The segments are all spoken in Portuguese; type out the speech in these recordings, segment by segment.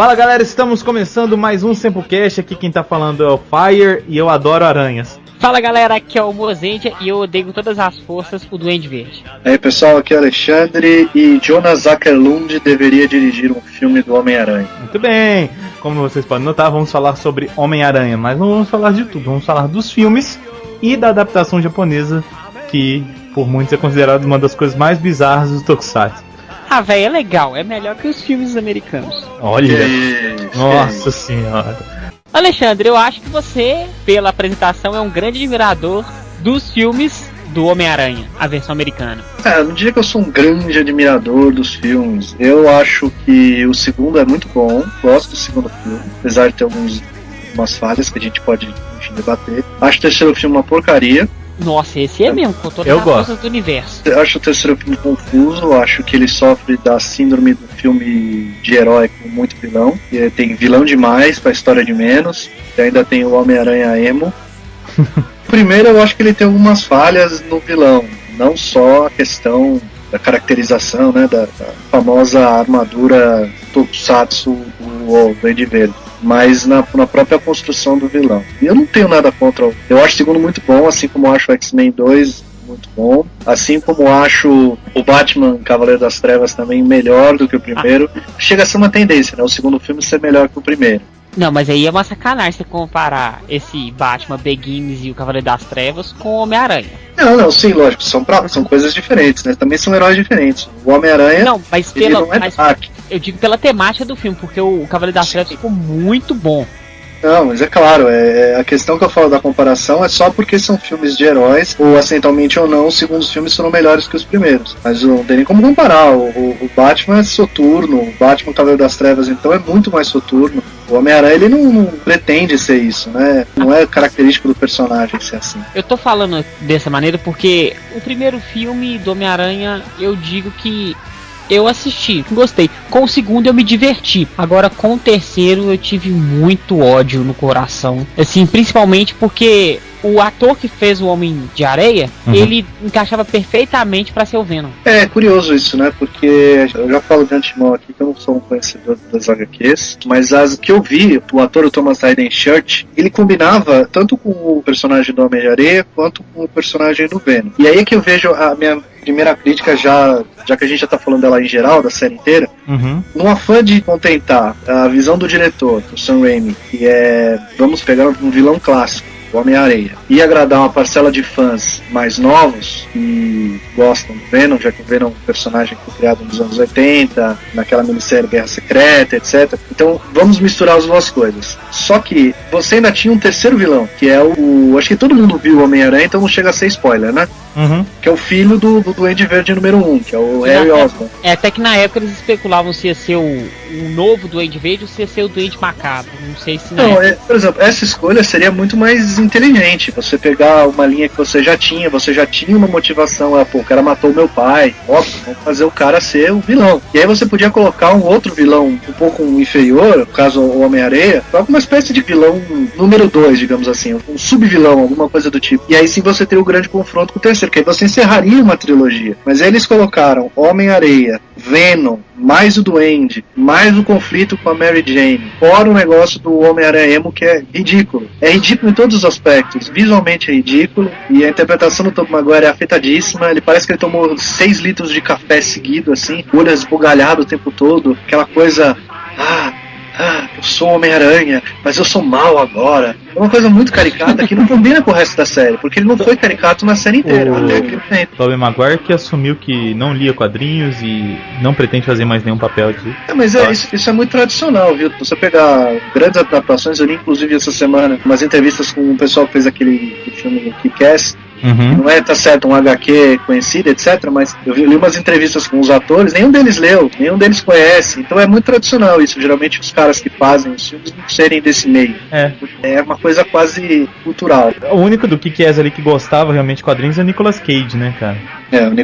Fala galera, estamos começando mais um Sempocast. Aqui quem tá falando é o Fire e eu adoro aranhas. Fala galera, aqui é o Mozendia e eu odeio com todas as forças o Duende Verde. Aí pessoal, aqui é o Alexandre e Jonas Åkerlund deveria dirigir um filme do Homem-Aranha. Muito bem, como vocês podem notar, vamos falar sobre Homem-Aranha, mas não vamos falar de tudo, vamos falar dos filmes e da adaptação japonesa, que por muitos é considerada uma das coisas mais bizarras do Tokusatsu. Ah, velho, é legal, é melhor que os filmes americanos. Olha, nossa senhora. Alexandre, eu acho que você, pela apresentação, é um grande admirador dos filmes do Homem-Aranha, a versão americana. Eu não diria que eu sou um grande admirador dos filmes. Eu acho que o segundo é muito bom, gosto do segundo filme, apesar de ter algumas falhas que a gente pode, enfim, debater. Acho o terceiro filme uma porcaria. Nossa, esse é mesmo, com todas as forças do universo. Eu acho o terceiro filme confuso, acho que ele sofre da síndrome do filme de herói com muito vilão. E tem vilão demais pra história de menos. E ainda tem o Homem-Aranha emo. Primeiro, eu acho que ele tem algumas falhas no vilão. Não só a questão da caracterização, né, da famosa armadura Tokusatsu do Duende Verde, mas na própria construção do vilão. E eu não tenho nada contra. Eu acho o segundo muito bom, assim como eu acho o X-Men 2 muito bom, assim como acho o Batman Cavaleiro das Trevas também melhor do que o primeiro. Chega a ser uma tendência, né, o segundo filme ser melhor que o primeiro. Não, mas aí é uma sacanagem você comparar esse Batman Begins e o Cavaleiro das Trevas com o Homem-Aranha. Não, sim, lógico, são coisas diferentes, né? Também são heróis diferentes. O Homem-Aranha, não, mas eu digo pela temática do filme, porque o Cavaleiro das Trevas ficou muito bom. Não, mas é claro, a questão que eu falo da comparação é só porque são filmes de heróis, ou acidentalmente ou não, os segundos filmes foram melhores que os primeiros. Mas não tem nem como comparar. O Batman é soturno, o Batman Cavaleiro das Trevas então é muito mais soturno. O Homem-Aranha ele não pretende ser isso, né? Não é característico do personagem ser assim. Eu tô falando dessa maneira porque o primeiro filme do Homem-Aranha, eu digo que eu assisti, gostei. Com o segundo eu me diverti. Agora com o terceiro eu tive muito ódio no coração. Assim, principalmente porque o ator que fez o Homem de Areia, ele encaixava perfeitamente pra ser o Venom. É curioso isso, né? Porque eu já falo de antemão aqui que eu não sou um conhecedor das HQs, mas as que eu vi, o ator, o Thomas Hayden Church, ele combinava tanto com o personagem do Homem de Areia quanto com o personagem do Venom. E aí é que eu vejo a minha primeira crítica, já que a gente já tá falando dela em geral, da série inteira, num afã de contentar a visão do diretor, o Sam Raimi, que é, vamos pegar um vilão clássico, o Homem-Areia, e agradar uma parcela de fãs mais novos que gostam do Venom, já que o Venom é um personagem que foi criado nos anos 80, naquela minissérie Guerra Secreta, etc. Então vamos misturar as duas coisas. Só que você ainda tinha um terceiro vilão, que é acho que todo mundo viu o Homem-Aranha, então não chega a ser spoiler, né? Que é o filho do Duende Verde número 1, que é o Harry Osborn. Até que na época eles especulavam se ia ser o novo Duende Verde ou se ia ser o Duende Macabro. Não sei se não. Por exemplo, essa escolha seria muito mais inteligente. Você pegar uma linha que você já tinha uma motivação, o cara matou meu pai, óbvio, vamos fazer o cara ser o vilão. E aí você podia colocar um outro vilão um pouco inferior, no caso o Homem-Areia, uma espécie de vilão número 2, digamos assim, um subvilão, alguma coisa do tipo. E aí sim você teria o grande confronto com o terceiro, que aí você encerraria uma trilogia. Mas aí eles colocaram Homem-Areia, Venom, mais o Duende, mais o conflito com a Mary Jane, fora o negócio do Homem-Aranha emo, que é ridículo. É ridículo em todos os aspectos. Visualmente é ridículo, e a interpretação do Tobey Maguire é afetadíssima. Ele parece que ele tomou 6 litros de café seguido, assim, olho esbugalhado o tempo todo, aquela coisa... eu sou Homem-Aranha, mas eu sou mal agora. É uma coisa muito caricata que não combina com o resto da série, porque ele não foi caricato na série inteira. Tobey Maguire que assumiu que não lia quadrinhos e não pretende fazer mais nenhum papel de... Mas isso é muito tradicional, viu? Você pegar grandes adaptações, eu li inclusive essa semana umas entrevistas com o pessoal que fez aquele filme Kick-Ass. Não é, tá certo, um HQ conhecido, etc, mas eu li umas entrevistas com os atores, nenhum deles leu, nenhum deles conhece, então é muito tradicional isso, geralmente os caras que fazem os filmes não serem desse meio. É uma coisa quase cultural. O único do Kick-Ass ali que gostava realmente de quadrinhos é o Nicolas Cage, né, cara?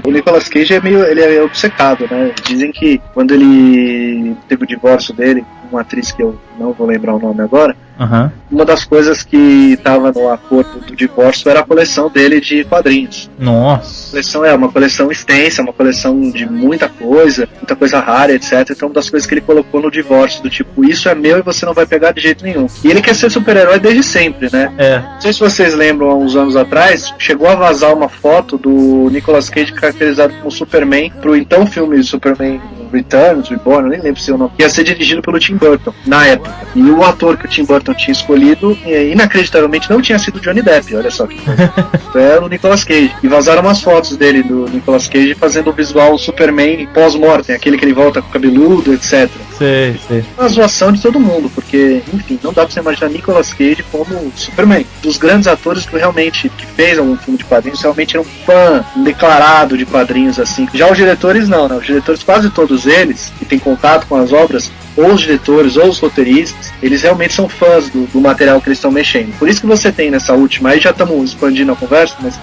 O Nicolas Cage ele é obcecado, né? Dizem que quando ele teve o divórcio dele uma atriz que eu não vou lembrar o nome agora. Uhum. Uma das coisas que estava no acordo do divórcio era a coleção dele de quadrinhos. Nossa. A coleção é uma coleção extensa, uma coleção de muita coisa rara, etc. Então, uma das coisas que ele colocou no divórcio, do tipo, isso é meu e você não vai pegar de jeito nenhum. E ele quer ser super-herói desde sempre, né? Não sei se vocês lembram, há uns anos atrás, chegou a vazar uma foto do Nicolas Cage caracterizado como Superman pro então filme Superman Returns, Reborn, eu nem lembro se é o nome, ia ser dirigido pelo Tim Burton, na época. E o ator que o Tim Burton tinha escolhido, inacreditavelmente, não tinha sido Johnny Depp, olha só que coisa. Era o Nicolas Cage. E vazaram umas fotos dele, do Nicolas Cage, fazendo o visual Superman pós-mortem, aquele que ele volta com o cabeludo, etc. Sei. Uma zoação de todo mundo, porque, enfim, não dá pra você imaginar Nicolas Cage como Superman. Dos grandes atores que realmente, que fez algum filme de quadrinhos, realmente era um fã declarado de quadrinhos, assim. Já os diretores não, né? Os diretores, quase todos eles, que têm contato com as obras, ou os diretores, ou os roteiristas, eles realmente são fãs do material que eles estão mexendo. Por isso que você tem nessa última, aí já estamos expandindo a conversa, mas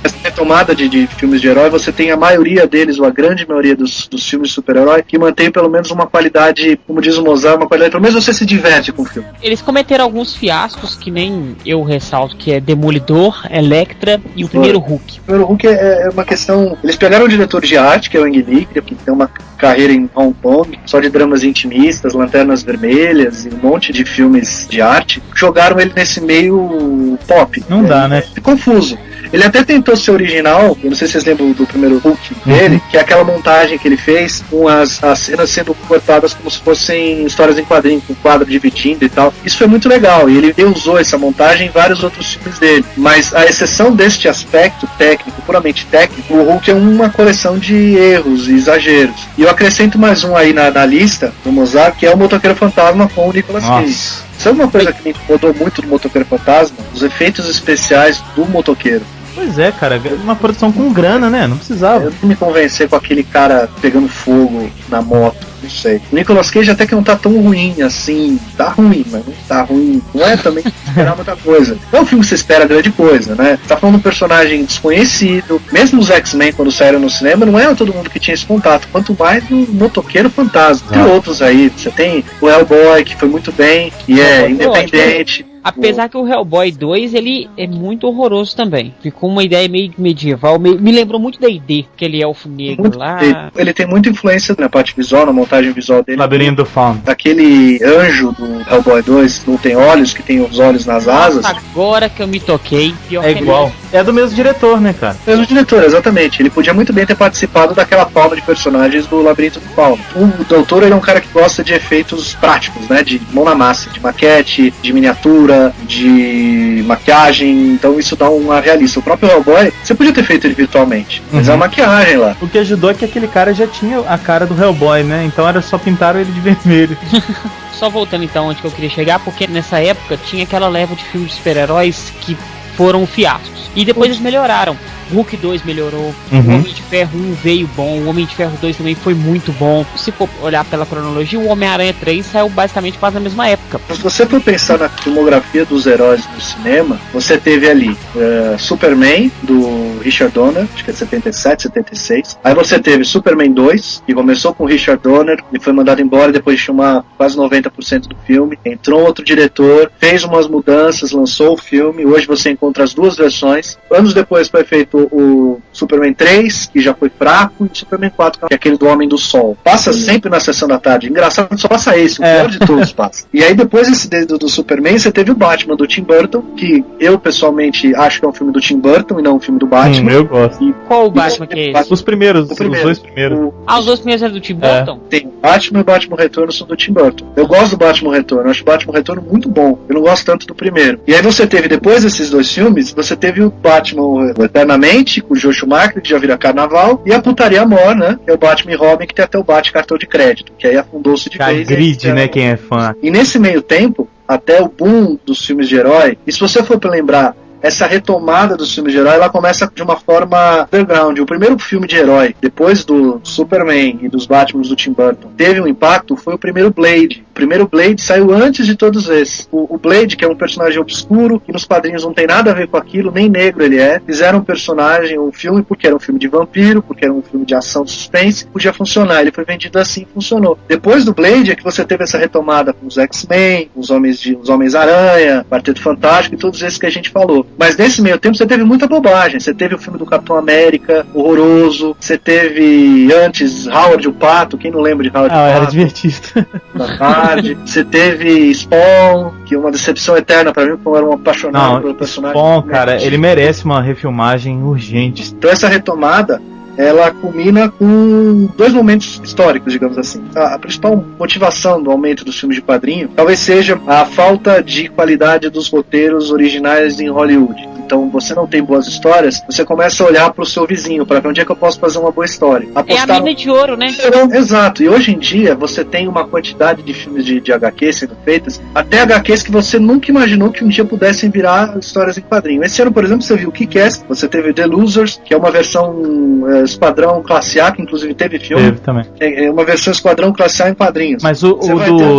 essa retomada de filmes de herói, você tem a maioria deles, ou a grande maioria dos filmes de super-herói, que mantém pelo menos uma qualidade, como diz o Mozart, uma qualidade, pelo menos você se diverte com o filme. Eles cometeram alguns fiascos, que nem eu ressalto, que é Demolidor, Elektra e o primeiro Hulk. O primeiro Hulk é uma questão... Eles pegaram um diretor de arte, que é o Ang Lee, que tem uma carreira em Hong Kong, só de dramas intimistas, Lanternas Vermelhas e um monte de filmes de arte, jogaram ele nesse meio pop. Não dá, né? É confuso. Ele até tentou ser original, eu não sei se vocês lembram do primeiro Hulk dele, que é aquela montagem que ele fez com as cenas sendo cortadas como se fossem histórias em quadrinho, com o quadro dividindo e tal. Isso foi muito legal, e ele usou essa montagem em vários outros filmes dele. Mas a exceção deste aspecto técnico, puramente técnico, o Hulk é uma coleção de erros e exageros. E eu acrescento mais um aí na lista do Mozart, que é o Motoqueiro Fantasma com o Nicolas Cage. Isso é uma coisa que me incomodou muito do Motoqueiro Fantasma, os efeitos especiais do motoqueiro. Pois é, cara, uma produção com grana, né? Não precisava. Eu não me convencer com aquele cara pegando fogo na moto, não sei. O Nicolas Cage até que não tá tão ruim assim. Tá ruim, mas não tá ruim. Não é também esperar muita coisa. Não é um filme que você espera grande coisa, né? Tá falando de um personagem desconhecido. Mesmo os X-Men, quando saíram no cinema, não era todo mundo que tinha esse contato. Quanto mais o Motoqueiro Fantasma. Tem outros aí. Você tem o Hellboy, que foi muito bem, e é independente. Apesar que o Hellboy 2, ele é muito horroroso também. Ficou uma ideia meio medieval, me lembrou muito da D&D, aquele elfo negro muito lá. Ele tem muita influência na parte visual, na montagem visual dele. Labirinto do Fauno. Aquele anjo do Hellboy 2, não tem olhos, que tem os olhos nas asas. Agora que eu me toquei, pior é igual. É do mesmo diretor, né, cara? Mesmo diretor, exatamente. Ele podia muito bem ter participado daquela fauna de personagens do Labirinto do Fauno. O doutor, ele é um cara que gosta de efeitos práticos, né? De mão na massa, de maquete, de miniatura, de maquiagem, então isso dá uma realista. O próprio Hellboy, você podia ter feito ele virtualmente, mas é a maquiagem lá. O que ajudou é que aquele cara já tinha a cara do Hellboy, né? Então era só pintar ele de vermelho. Só voltando então onde que eu queria chegar, porque nessa época tinha aquela leva de filmes de super-heróis que foram fiascos. E depois eles melhoraram. Hulk 2 melhorou, o Homem de Ferro 1 veio bom, o Homem de Ferro 2 também foi muito bom. Se for olhar pela cronologia, o Homem-Aranha 3 saiu basicamente quase na mesma época. Se você for pensar na filmografia dos heróis no cinema, você teve ali Superman, do Richard Donner, acho que é 77, 76. Aí você teve Superman 2, que começou com o Richard Donner e foi mandado embora depois de filmar quase 90% do filme. Entrou outro diretor, fez umas mudanças, lançou o filme. Hoje você encontra as duas versões. Anos depois foi feito o Superman 3, que já foi fraco, e o Superman 4, que é aquele do Homem do Sol. Passa sempre na sessão da tarde. Engraçado que só passa esse, o pior de todos passa. E aí depois desse do Superman, você teve o Batman do Tim Burton, que eu pessoalmente acho que é um filme do Tim Burton e não um filme do Batman. Eu gosto. E qual o Batman que é esse? Os primeiros, os dois primeiros. Os dois primeiros eram do Tim Burton? Tem Batman e o Batman Retorno são do Tim Burton. Eu gosto do Batman Retorno, eu acho o Batman Retorno muito bom. Eu não gosto tanto do primeiro. E aí você teve, depois desses dois filmes, você teve o Batman Eternamente, com o Joe Schumacher, que já vira carnaval, e a putaria mor, né? Que é o Batman e Robin, que tem até o Bate-cartão de crédito, que aí afundou-se de vez. Grid, né? Quem é fã. E nesse meio tempo, até o boom dos filmes de herói, e se você for pra lembrar, essa retomada dos filmes de herói, ela começa de uma forma underground. O primeiro filme de herói, depois do Superman e dos Batman do Tim Burton, teve um impacto, foi o primeiro Blade. O primeiro Blade saiu antes de todos esses. O Blade, que é um personagem obscuro, que nos quadrinhos não tem nada a ver com aquilo, nem negro ele é, fizeram um personagem, um filme, porque era um filme de vampiro, porque era um filme de ação, suspense, podia funcionar. Ele foi vendido assim, funcionou. Depois do Blade é que você teve essa retomada com os X-Men, os Homens-Aranha, Quarteto Fantástico e todos esses que a gente falou. Mas nesse meio tempo você teve muita bobagem. Você teve o filme do Capitão América, horroroso. Você teve antes Howard o Pato, quem não lembra de Howard o Pato? Era divertido. Da tarde. Você teve Spawn, que é uma decepção eterna pra mim, porque eu era um apaixonado pelo personagem. Spawn, cara, ele merece uma refilmagem urgente. Então essa retomada, ela culmina com dois momentos históricos, digamos assim. A principal motivação do aumento dos filmes de quadrinho talvez seja a falta de qualidade dos roteiros originais em Hollywood. Então você não tem boas histórias, você começa a olhar para o seu vizinho, para ver onde é que eu posso fazer uma boa história. É a mina de ouro, né? Exato, e hoje em dia você tem uma quantidade de filmes de HQ sendo feitas, até HQs que você nunca imaginou que um dia pudessem virar histórias em quadrinho. Esse ano, por exemplo, você viu o Kick-Ass, você teve The Losers, que é uma versão Esquadrão Classe A, que inclusive teve filme. Teve também. É uma versão Esquadrão Classe A em quadrinhos. Mas o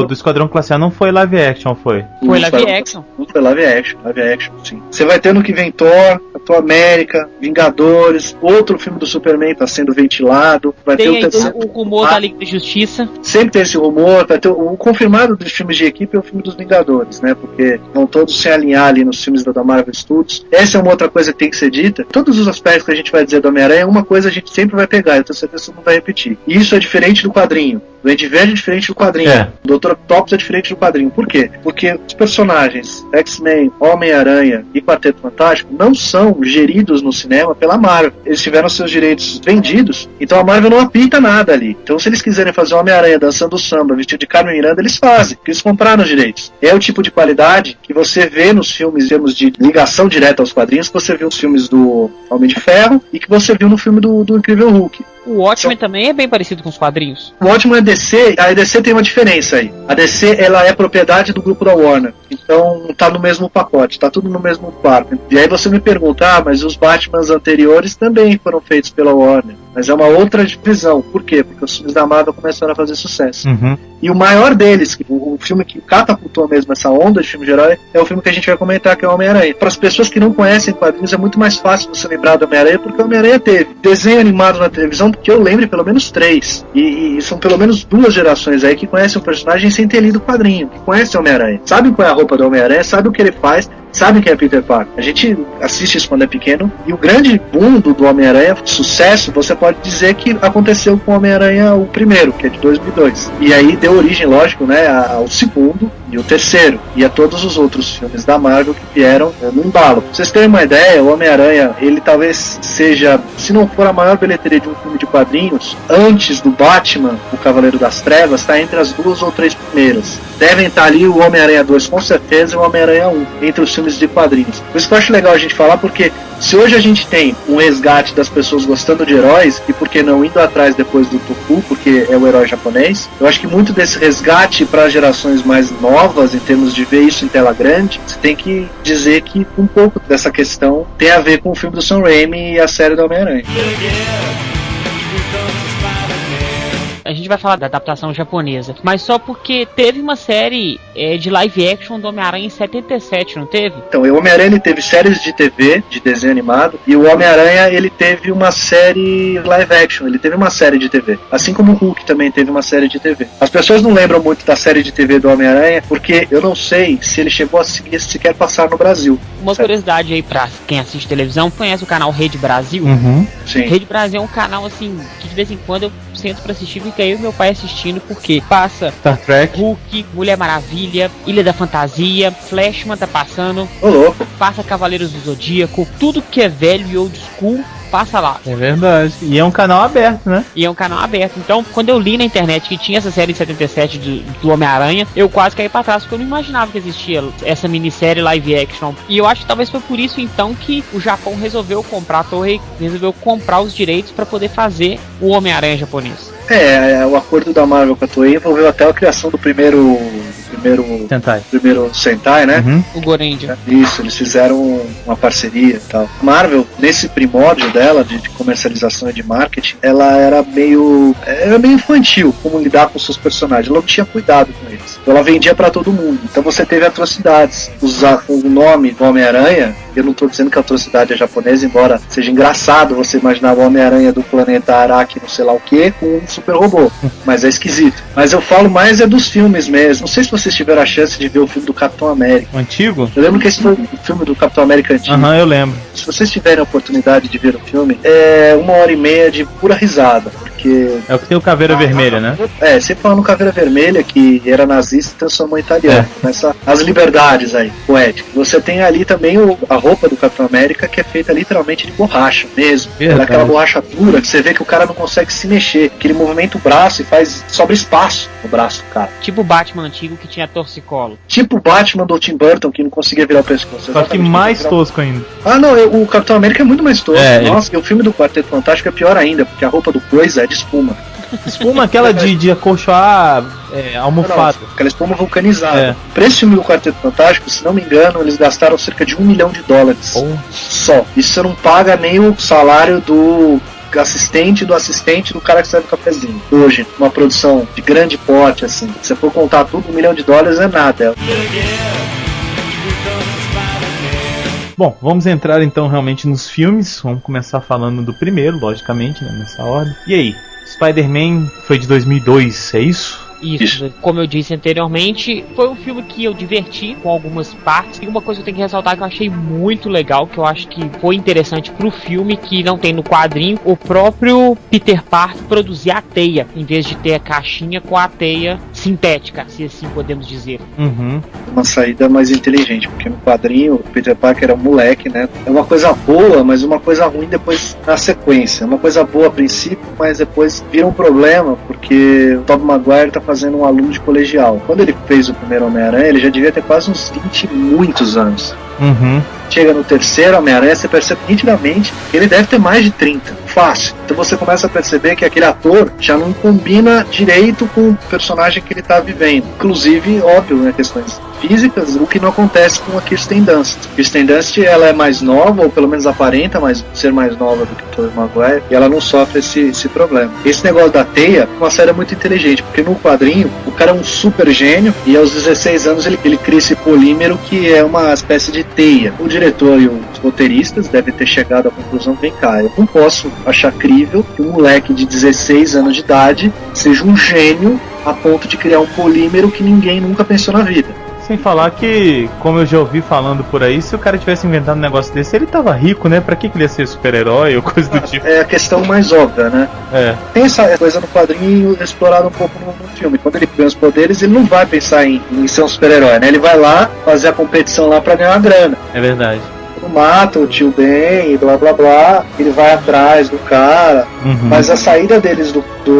do Esquadrão Classe A não foi live action, foi? Foi live action. Não foi live action, sim. Você vai ter no que vem Thor, Capitão América, Vingadores, outro filme do Superman está sendo ventilado. Vai tem ter o rumor da Liga da Justiça. Sempre tem esse rumor. Vai ter o confirmado dos filmes de equipe é o filme dos Vingadores, né? Porque vão todos se alinhar ali nos filmes da Marvel Studios. Essa é uma outra coisa que tem que ser dita. Todos os aspectos que a gente vai dizer do Homem-Aranha, uma coisa a gente sempre vai pegar, eu tenho certeza que você não vai repetir. E isso é diferente do quadrinho. O Ed Verde é diferente do quadrinho. O Dr. Octopus é diferente do quadrinho. Por quê? Porque os personagens X-Men, Homem-Aranha e Quarteto Fantástico não são geridos no cinema pela Marvel. Eles tiveram seus direitos vendidos, então a Marvel não apita nada ali. Então se eles quiserem fazer Homem-Aranha dançando samba, vestido de Carmen Miranda, eles fazem, porque eles compraram os direitos. É o tipo de qualidade que você vê nos filmes, em termos de ligação direta aos quadrinhos, que você viu nos filmes do Homem de Ferro e que você viu no filme do Incrível Hulk. O Watchmen também é bem parecido com os quadrinhos. O Watchmen é DC, a DC tem uma diferença aí. A DC, ela é propriedade do grupo da Warner. Então, tá no mesmo pacote, tá tudo no mesmo quarto. E aí você me pergunta, mas os Batmans anteriores também foram feitos pela Warner. Mas é uma outra divisão. Por quê? Porque os filmes da Marvel começaram a fazer sucesso. Uhum. E o maior deles, o filme que catapultou mesmo essa onda de filme de herói, é o filme que a gente vai comentar, que é o Homem-Aranha. Para as pessoas que não conhecem quadrinhos, é muito mais fácil você lembrar do Homem-Aranha, porque o Homem-Aranha teve desenho animado na televisão, que eu lembre pelo menos 3. E são pelo menos 2 gerações aí que conhecem o personagem sem ter lido o quadrinho, que conhecem o Homem-Aranha. Sabem qual é a roupa do Homem-Aranha, sabem o que ele faz, sabem quem é Peter Parker. A gente assiste isso quando é pequeno, e o grande boom do Homem-Aranha, sucesso, você pode dizer que aconteceu com o Homem-Aranha o primeiro, que é de 2002. E aí deu origem, lógico, né, ao segundo e o terceiro, e a todos os outros filmes da Marvel que vieram no embalo. Pra vocês terem uma ideia, o Homem-Aranha, ele talvez seja, se não for a maior bilheteria de um filme de quadrinhos, antes do Batman, o Cavaleiro das Trevas, está entre as 2 ou 3 primeiras. Devem estar ali o Homem-Aranha 2 com certeza e o Homem-Aranha 1, entre os filmes de quadrinhos. Por isso que eu acho legal a gente falar, porque se hoje a gente tem um resgate das pessoas gostando de heróis, e por que não indo atrás depois do Toku, porque é o herói japonês, eu acho que muito desse resgate para gerações mais novas, em termos de ver isso em tela grande, você tem que dizer que um pouco dessa questão tem a ver com o filme do Sam Raimi e a série do Homem-Aranha. A gente vai falar da adaptação japonesa, mas só porque teve uma série de live action do Homem-Aranha em 77, não teve? Então, o Homem-Aranha ele teve séries de TV, de desenho animado, e o Homem-Aranha ele teve uma série live action, ele teve uma série de TV, assim como o Hulk também teve uma série de TV. As pessoas não lembram muito da série de TV do Homem-Aranha, porque eu não sei se ele chegou a sequer passar no Brasil. Uma curiosidade aí pra quem assiste televisão, conhece o canal Rede Brasil? Uhum. Sim. Rede Brasil é um canal assim, que de vez em quando eu sento pra assistir, fica eu e meu pai assistindo, porque passa Star Trek, Hulk, Mulher Maravilha, Ilha da Fantasia, Flashman tá passando, Ô louco. passa Cavaleiros do Zodíaco, tudo que é velho e old school passa lá. é verdade. E é um canal aberto, né? E é um canal aberto. Então, quando eu li na internet que tinha essa série de 77 do Homem-Aranha, eu quase caí pra trás, porque eu não imaginava que existia essa minissérie live action. E eu acho que talvez foi por isso, então, que o Japão resolveu comprar a Torre, resolveu comprar os direitos para poder fazer o Homem-Aranha japonês. O acordo da Marvel com a Toei envolveu até a criação do primeiro primeiro Sentai, né? Uhum. O Gorendia. Isso, eles fizeram uma parceria e tal. Marvel, nesse primórdio dela, de comercialização e de marketing, ela era meio infantil, como lidar com seus personagens. Ela não tinha cuidado com eles. Então ela vendia pra todo mundo. Então você teve atrocidades. Usar o nome do Homem-Aranha, eu não tô dizendo que a atrocidade é japonesa, embora seja engraçado você imaginar o Homem-Aranha do planeta Araki, não sei lá o que, com um super robô. Mas é esquisito. Mas eu falo mais dos filmes mesmo. Não sei se vocês tiveram a chance de ver o filme do Capitão América. O antigo? Eu lembro que esse foi o filme do Capitão América antigo. Aham, eu lembro. Se vocês tiverem a oportunidade de ver o filme, é 1h30 de pura risada, porque... É o que tem o Caveira Vermelha, né? Sempre falando Caveira Vermelha, que era nazista e transformou em italiano. As liberdades aí, poéticas. Você tem ali também a roupa do Capitão América, que é feita literalmente de borracha mesmo. É aquela borracha dura, que você vê que o cara não consegue se mexer, que ele movimenta o braço e sobra espaço no braço do cara. Tipo o Batman antigo que tinha torcicolo. Tipo o Batman do Tim Burton, que não conseguia virar o pescoço. Só que mais tosco ainda. Ah, não, o Capitão América é muito mais tosco. Nossa, e o filme do Quarteto Fantástico é pior ainda, porque a roupa do Coisa é de espuma. Espuma aquela de acolchoar almofada. Não, aquela espuma vulcanizada. Pra esse filme do Quarteto Fantástico, se não me engano, eles gastaram cerca de $1 milhão. Só. Isso você não paga nem o salário do assistente do cara que serve o cafezinho. Hoje, uma produção de grande porte, assim, se você for contar tudo, $1 milhão é nada. Bom, vamos entrar então realmente nos filmes. Vamos começar falando do primeiro, logicamente, né, nessa ordem. E aí, Spider-Man foi de 2002, é isso? Isso, como eu disse anteriormente, foi um filme que eu diverti com algumas partes. E uma coisa que eu tenho que ressaltar que eu achei muito legal, que eu acho que foi interessante pro filme, que não tem no quadrinho, o próprio Peter Parker produzir a teia, em vez de ter a caixinha com a teia sintética, se assim podemos dizer. Uhum. Uma saída mais inteligente, porque no quadrinho o Peter Parker era um moleque, né? É uma coisa boa, mas uma coisa ruim depois na sequência. É uma coisa boa a princípio, mas depois vira um problema, porque o Tobey Maguire tá fazendo um aluno de colegial. Quando ele fez o primeiro Homem-Aranha, ele já devia ter quase uns 20 e muitos anos. Uhum. Chega no terceiro Homem-Aranha, você percebe nitidamente que ele deve ter mais de 30, fácil. Então você começa a perceber que aquele ator já não combina direito com o personagem que ele está vivendo. Inclusive, óbvio, né, questões físicas, o que não acontece com a Kirsten Dunst. Kirsten Dunst, ela é mais nova, ou pelo menos aparenta ser mais nova do que o Tobey Maguire, e ela não sofre esse problema. Esse negócio da teia é uma série muito inteligente, porque no quadrinho, o cara é um super gênio, e aos 16 anos ele cria esse polímero que é uma espécie de teia. O diretor e os roteiristas devem ter chegado à conclusão, vem cá, eu não posso achar crível que um moleque de 16 anos de idade seja um gênio a ponto de criar um polímero que ninguém nunca pensou na vida. Sem falar que, como eu já ouvi falando por aí, se o cara tivesse inventado um negócio desse, ele tava rico, né? Pra que ele ia ser super-herói ou coisa do tipo? É a questão mais óbvia, né? Tem essa coisa no quadrinho explorada um pouco no filme. Quando ele ganha os poderes, ele não vai pensar em ser um super-herói, né? Ele vai lá fazer a competição lá pra ganhar uma grana. É verdade. Mata o tio Ben e blá blá blá, ele vai atrás do cara, mas a saída deles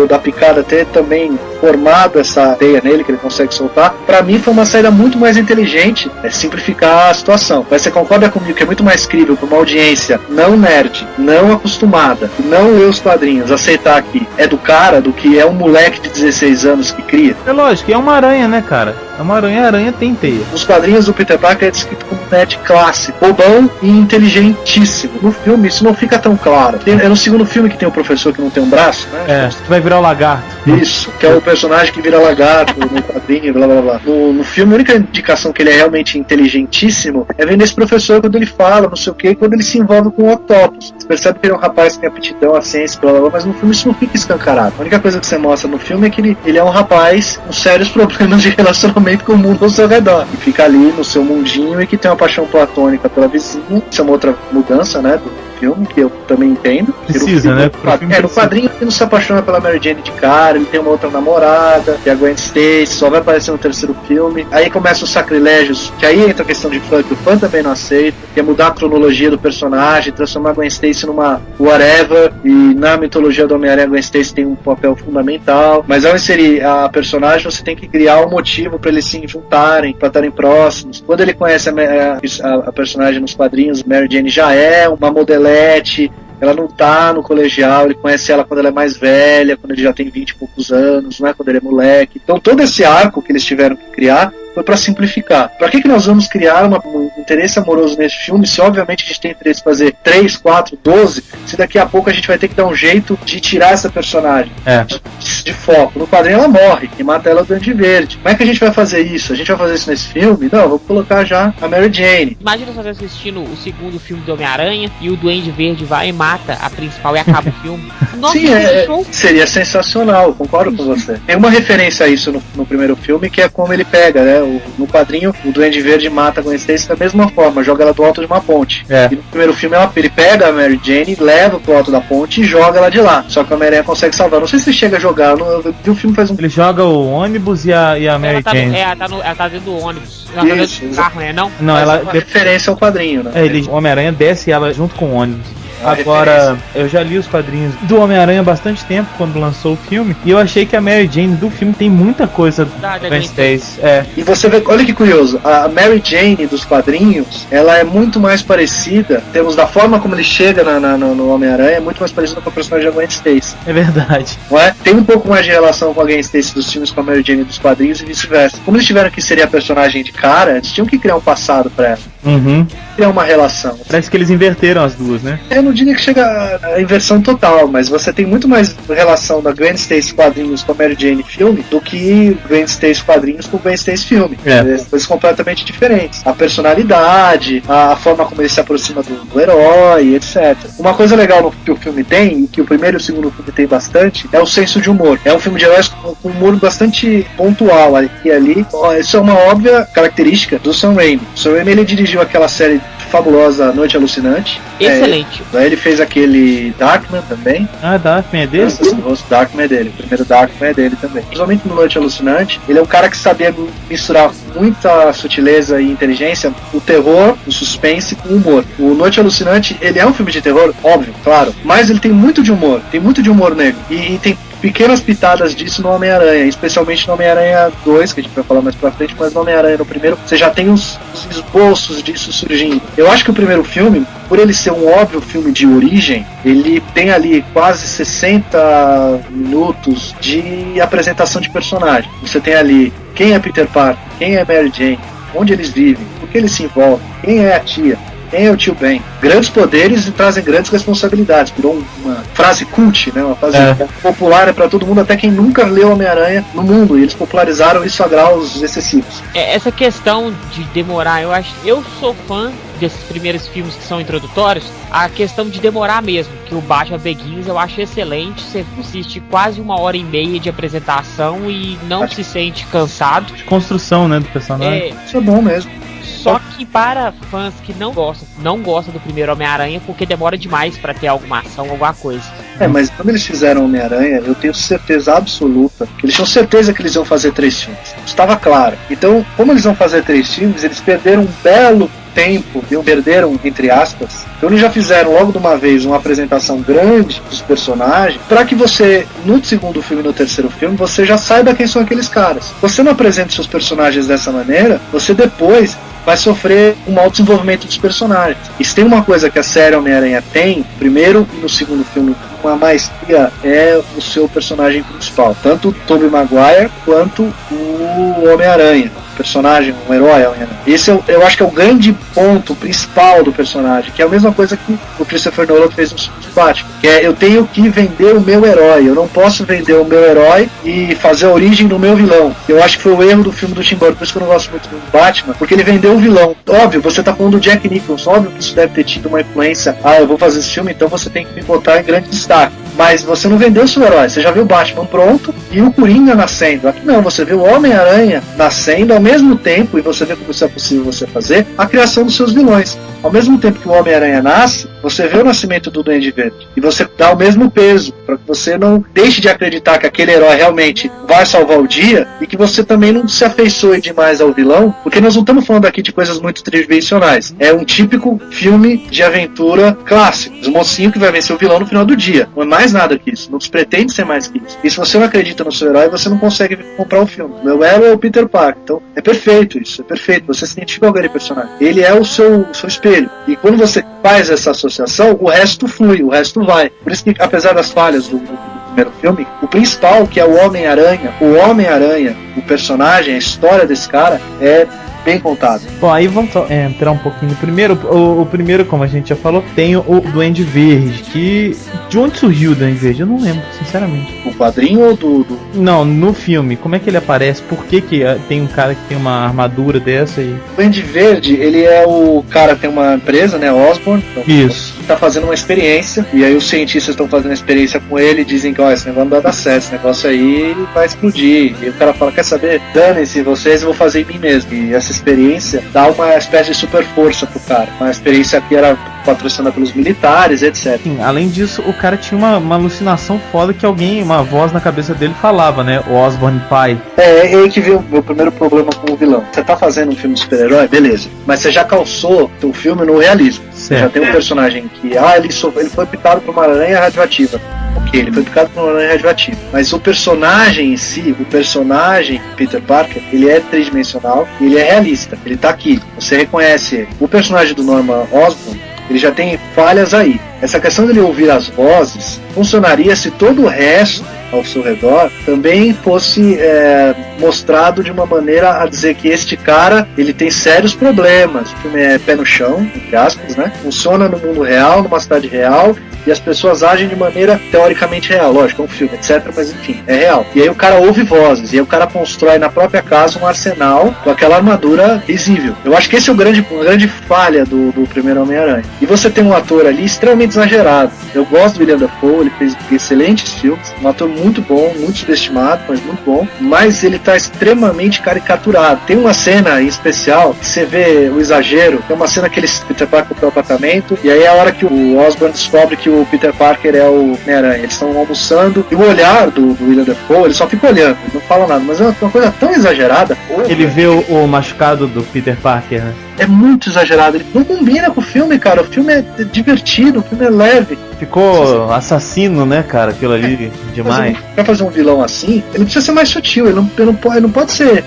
da picada ter também formado essa teia nele que ele consegue soltar, pra mim foi uma saída muito mais inteligente, simplificar a situação. Mas você concorda comigo que é muito mais crível pra uma audiência não nerd, não acostumada, não lê os quadrinhos, aceitar que é do cara, do que é um moleque de 16 anos que cria? É lógico, é uma aranha, né, cara? É uma aranha, a aranha tem teia. Os quadrinhos do Peter Parker é descrito como nerd clássico, bobão e inteligentíssimo. No filme isso não fica tão claro. É no segundo filme que tem o professor que não tem um braço, né? Que vai virar o lagarto. Isso, que é o personagem que vira lagarto no quadrinho, blá blá blá. No filme, a única indicação que ele é realmente inteligentíssimo é vendo esse professor quando ele fala, não sei o que, quando ele se envolve com o Octopus. Você percebe que ele é um rapaz que tem aptidão à ciência, blá blá blá, mas no filme isso não fica escancarado. A única coisa que você mostra no filme é que ele é um rapaz com sérios problemas de relacionamento com o mundo ao seu redor. E fica ali no seu mundinho e que tem uma paixão platônica pela vizinha. Isso é uma outra mudança, né, do filme, que eu também entendo. Precisa, né? No quadrinho ele não se apaixona pela Mary Jane de cara, ele tem uma outra namorada, que é a Gwen Stacy, só vai aparecer no terceiro filme. Aí começam os sacrilégios, que aí entra a questão de fã, que o fã também não aceita, que é mudar a cronologia do personagem, transformar a Gwen Stacy numa whatever, e na mitologia do Homem-Aranha a Gwen Stacy tem um papel fundamental, mas ao inserir a personagem você tem que criar um motivo para eles se juntarem, para estarem próximos. Quando ele conhece a personagem nos quadrinhos, Mary Jane já é uma modelete, ela não tá no colegial, ele conhece ela quando ela é mais velha, quando ele já tem 20 e poucos anos, não é quando ele é moleque. Então todo esse arco que eles tiveram que criar foi pra simplificar. Pra que nós vamos criar um interesse amoroso nesse filme, se obviamente a gente tem interesse em fazer 3, 4, 12, se daqui a pouco a gente vai ter que dar um jeito de tirar essa personagem de foco. No quadrinho ela morre, quem mata ela é o Duende Verde. Como é que a gente vai fazer isso? A gente vai fazer isso nesse filme? Não, vamos colocar já a Mary Jane. Imagina você assistindo o segundo filme do Homem-Aranha e o Duende Verde vai e mata a principal e acaba o filme. Nossa, sim, seria sensacional, concordo com você. Tem uma referência a isso no primeiro filme, que é como ele pega, né? No quadrinho, o Duende Verde mata a Gwen Stacy da mesma forma, joga ela do alto de uma ponte. E no primeiro filme ele pega a Mary Jane, leva pro alto da ponte e joga ela de lá. Só que a Homem-Aranha consegue salvar. Não sei se ele chega a jogar, eu vi o filme faz um... Ele joga o ônibus e a Mary Jane. Ela tá dentro do ônibus. Ela tá dentro do carro, né? Não, ela... uma referência ao quadrinho, né? O Homem-Aranha desce ela junto com o ônibus. Agora, eu já li os quadrinhos do Homem-Aranha há bastante tempo, quando lançou o filme, e eu achei que a Mary Jane do filme tem muita coisa da Gwen Stacy. E você vê, olha que curioso, a Mary Jane dos quadrinhos, ela é muito mais parecida, temos da forma como ele chega no Homem-Aranha, é muito mais parecida com a personagem da Gwen Stacy. É verdade. Não é? Tem um pouco mais de relação com a Gwen Stacy dos filmes com a Mary Jane dos quadrinhos e vice-versa. Como eles tiveram que ser a personagem de cara, eles tinham que criar um passado pra ela. Criar uma relação. Parece que eles inverteram as duas, né? Eu não diria que chega a inversão total, mas você tem muito mais relação da Gwen Stacy quadrinhos com a Mary Jane filme do que Gwen Stacy quadrinhos com Gwen Stacy filme. Coisas completamente diferentes. A personalidade, a forma como ele se aproxima do herói, etc. Uma coisa legal que o filme tem, e que o primeiro e o segundo filme tem bastante, é o senso de humor. É um filme de heróis com humor bastante pontual aqui e ali. Isso é uma óbvia característica do Sam Raimi. O Sam Raimi, ele dirigiu aquela série fabulosa Noite Alucinante. Excelente. Daí ele fez aquele Darkman também. Darkman é dele? O Darkman é dele. O primeiro Darkman é dele também. Principalmente no Noite Alucinante, ele é um cara que sabia misturar muita sutileza e inteligência, o terror, o suspense com o humor. O Noite Alucinante, ele é um filme de terror, óbvio, claro, mas ele tem muito de humor. Tem muito de humor negro. E tem pequenas pitadas disso no Homem-Aranha, especialmente no Homem-Aranha 2, que a gente vai falar mais pra frente, mas no Homem-Aranha no primeiro, você já tem uns esboços disso surgindo. Eu acho que o primeiro filme, por ele ser um óbvio filme de origem, ele tem ali quase 60 minutos de apresentação de personagem. Você tem ali quem é Peter Parker, quem é Mary Jane, onde eles vivem, por que eles se envolvem, quem é a tia, quem é o tio Ben. Grandes poderes e trazem grandes responsabilidades. Virou uma frase cult, né? Uma frase popular para todo mundo, até quem nunca leu Homem-Aranha no mundo. E eles popularizaram isso a graus excessivos. Essa questão de demorar, eu sou fã desses primeiros filmes que são introdutórios, a questão de demorar mesmo, que o Batman Begins eu acho excelente, você assiste quase 1h30 de apresentação e não se sente cansado. De construção, né, do personagem. Isso é bom mesmo. Só que para fãs que não gostam do primeiro Homem-Aranha, porque demora demais pra ter alguma ação, alguma coisa. Mas quando eles fizeram Homem-Aranha, eu tenho certeza absoluta que eles tinham certeza que eles iam fazer 3 filmes. Estava claro. Então, como eles vão fazer 3 filmes, eles perderam um belo tempo, perderam, entre aspas. Então eles já fizeram logo de uma vez uma apresentação grande dos personagens, para que você, no segundo filme e no terceiro filme, você já saiba quem são aqueles caras. Você não apresenta seus personagens dessa maneira, você depois vai sofrer um mau desenvolvimento dos personagens. E se tem uma coisa que a série Homem-Aranha tem, primeiro e no segundo filme, uma maestria, é o seu personagem principal. Tanto o Tobey Maguire quanto o Homem-Aranha. Personagem, um herói. Esse eu acho que é o grande ponto principal do personagem, que é a mesma coisa que o Christopher Nolan fez no Batman, que é eu tenho que vender o meu herói, eu não posso vender o meu herói e fazer a origem do meu vilão. Eu acho que foi o erro do filme do Tim Burton, por isso que eu não gosto muito do Batman, porque ele vendeu o vilão. Óbvio, você tá falando do Jack Nicholson, óbvio que isso deve ter tido uma influência, eu vou fazer esse filme, então você tem que me botar em grande destaque. Mas você não vendeu o seu herói, você já viu o Batman pronto e o Coringa nascendo. Aqui não, você vê o Homem-Aranha nascendo ao mesmo tempo, e você vê como isso é possível você fazer, a criação dos seus vilões. Ao mesmo tempo que o Homem-Aranha nasce, você vê o nascimento do Duende Verde. E você dá o mesmo peso, para que você não deixe de acreditar que aquele herói realmente vai salvar o dia, e que você também não se afeiçoe demais ao vilão, porque nós não estamos falando aqui de coisas muito tridimensionais. É um típico filme de aventura clássico. O mocinho que vai vencer o vilão no final do dia. Não é mais nada que isso. Não se pretende ser mais que isso. E se você não acredita no seu herói, você não consegue comprar o filme. Meu herói é o Peter Parker. Então, é perfeito isso. É perfeito. Você se identifica com aquele personagem. Ele é o seu espelho. E quando você faz essa associação, o resto flui, o resto vai. Por isso que, apesar das falhas do primeiro filme, o principal, que é o Homem-Aranha, o personagem, a história desse cara, é bem contado. Bom, aí vamos entrar um pouquinho no primeiro. O primeiro, como a gente já falou, tem o Duende Verde, que... De onde surgiu o Duende Verde? Eu não lembro, sinceramente. O quadrinho ou do... Não, no filme. Como é que ele aparece? Por que tem um cara que tem uma armadura dessa aí? O Duende Verde, ele é o cara que tem uma empresa, né, Osborn. Então, isso. Tá fazendo uma experiência, e aí os cientistas estão fazendo a experiência com ele e dizem que, ó, esse negócio não vai dar certo, esse negócio aí vai explodir. E o cara fala, quer saber? Dane-se vocês, eu vou fazer em mim mesmo. E essa experiência dá uma espécie de super força pro cara. Uma experiência que era patrocinada pelos militares, etc. Sim, além disso, o cara tinha uma alucinação foda que uma voz na cabeça dele falava, né? O Osborn pai. É aí que veio o meu primeiro problema com o vilão. Você tá fazendo um filme de super-herói, beleza. Mas você já calçou o filme no realismo. Você já tem um personagem que, ele foi picado por uma aranha radioativa. Ok, ele foi picado por uma aranha radioativa. Mas o personagem em si, o personagem Peter Parker, ele é tridimensional e ele é realista. Ele tá aqui, você reconhece ele. O personagem do Norman Osborn, ele já tem falhas aí. Essa questão dele ouvir as vozes funcionaria se todo o resto ao seu redor também fosse mostrado de uma maneira a dizer que este cara, ele tem sérios problemas. O filme é pé no chão, entre aspas, né? Funciona no mundo real, numa cidade real, e as pessoas agem de maneira teoricamente real. Lógico, é um filme, etc, mas enfim, é real. E aí o cara ouve vozes, e aí o cara constrói na própria casa um arsenal com aquela armadura visível. Eu acho que esse é uma grande falha do primeiro Homem-Aranha. E você tem um ator ali extremamente exagerado. Eu gosto do William Dafoe, ele fez excelentes filmes, um ator muito bom, muito subestimado, mas muito bom, mas ele tá extremamente caricaturado. Tem uma cena em especial que você vê o exagero, é uma cena que ele Peter Parker pro apartamento, e aí é a hora que o Osborn descobre que o Peter Parker é o Homem-Aranha. Eles estão almoçando, e o olhar do William Dafoe, ele só fica olhando, ele não fala nada, mas é uma coisa tão exagerada. Ele vê o machucado do Peter Parker, né? É muito exagerado, ele não combina com o filme, cara. O filme é divertido, o filme é leve. Ficou assassino, né, cara? Aquilo ali demais. Pra fazer um vilão assim, ele precisa ser mais sutil, ele não pode ser.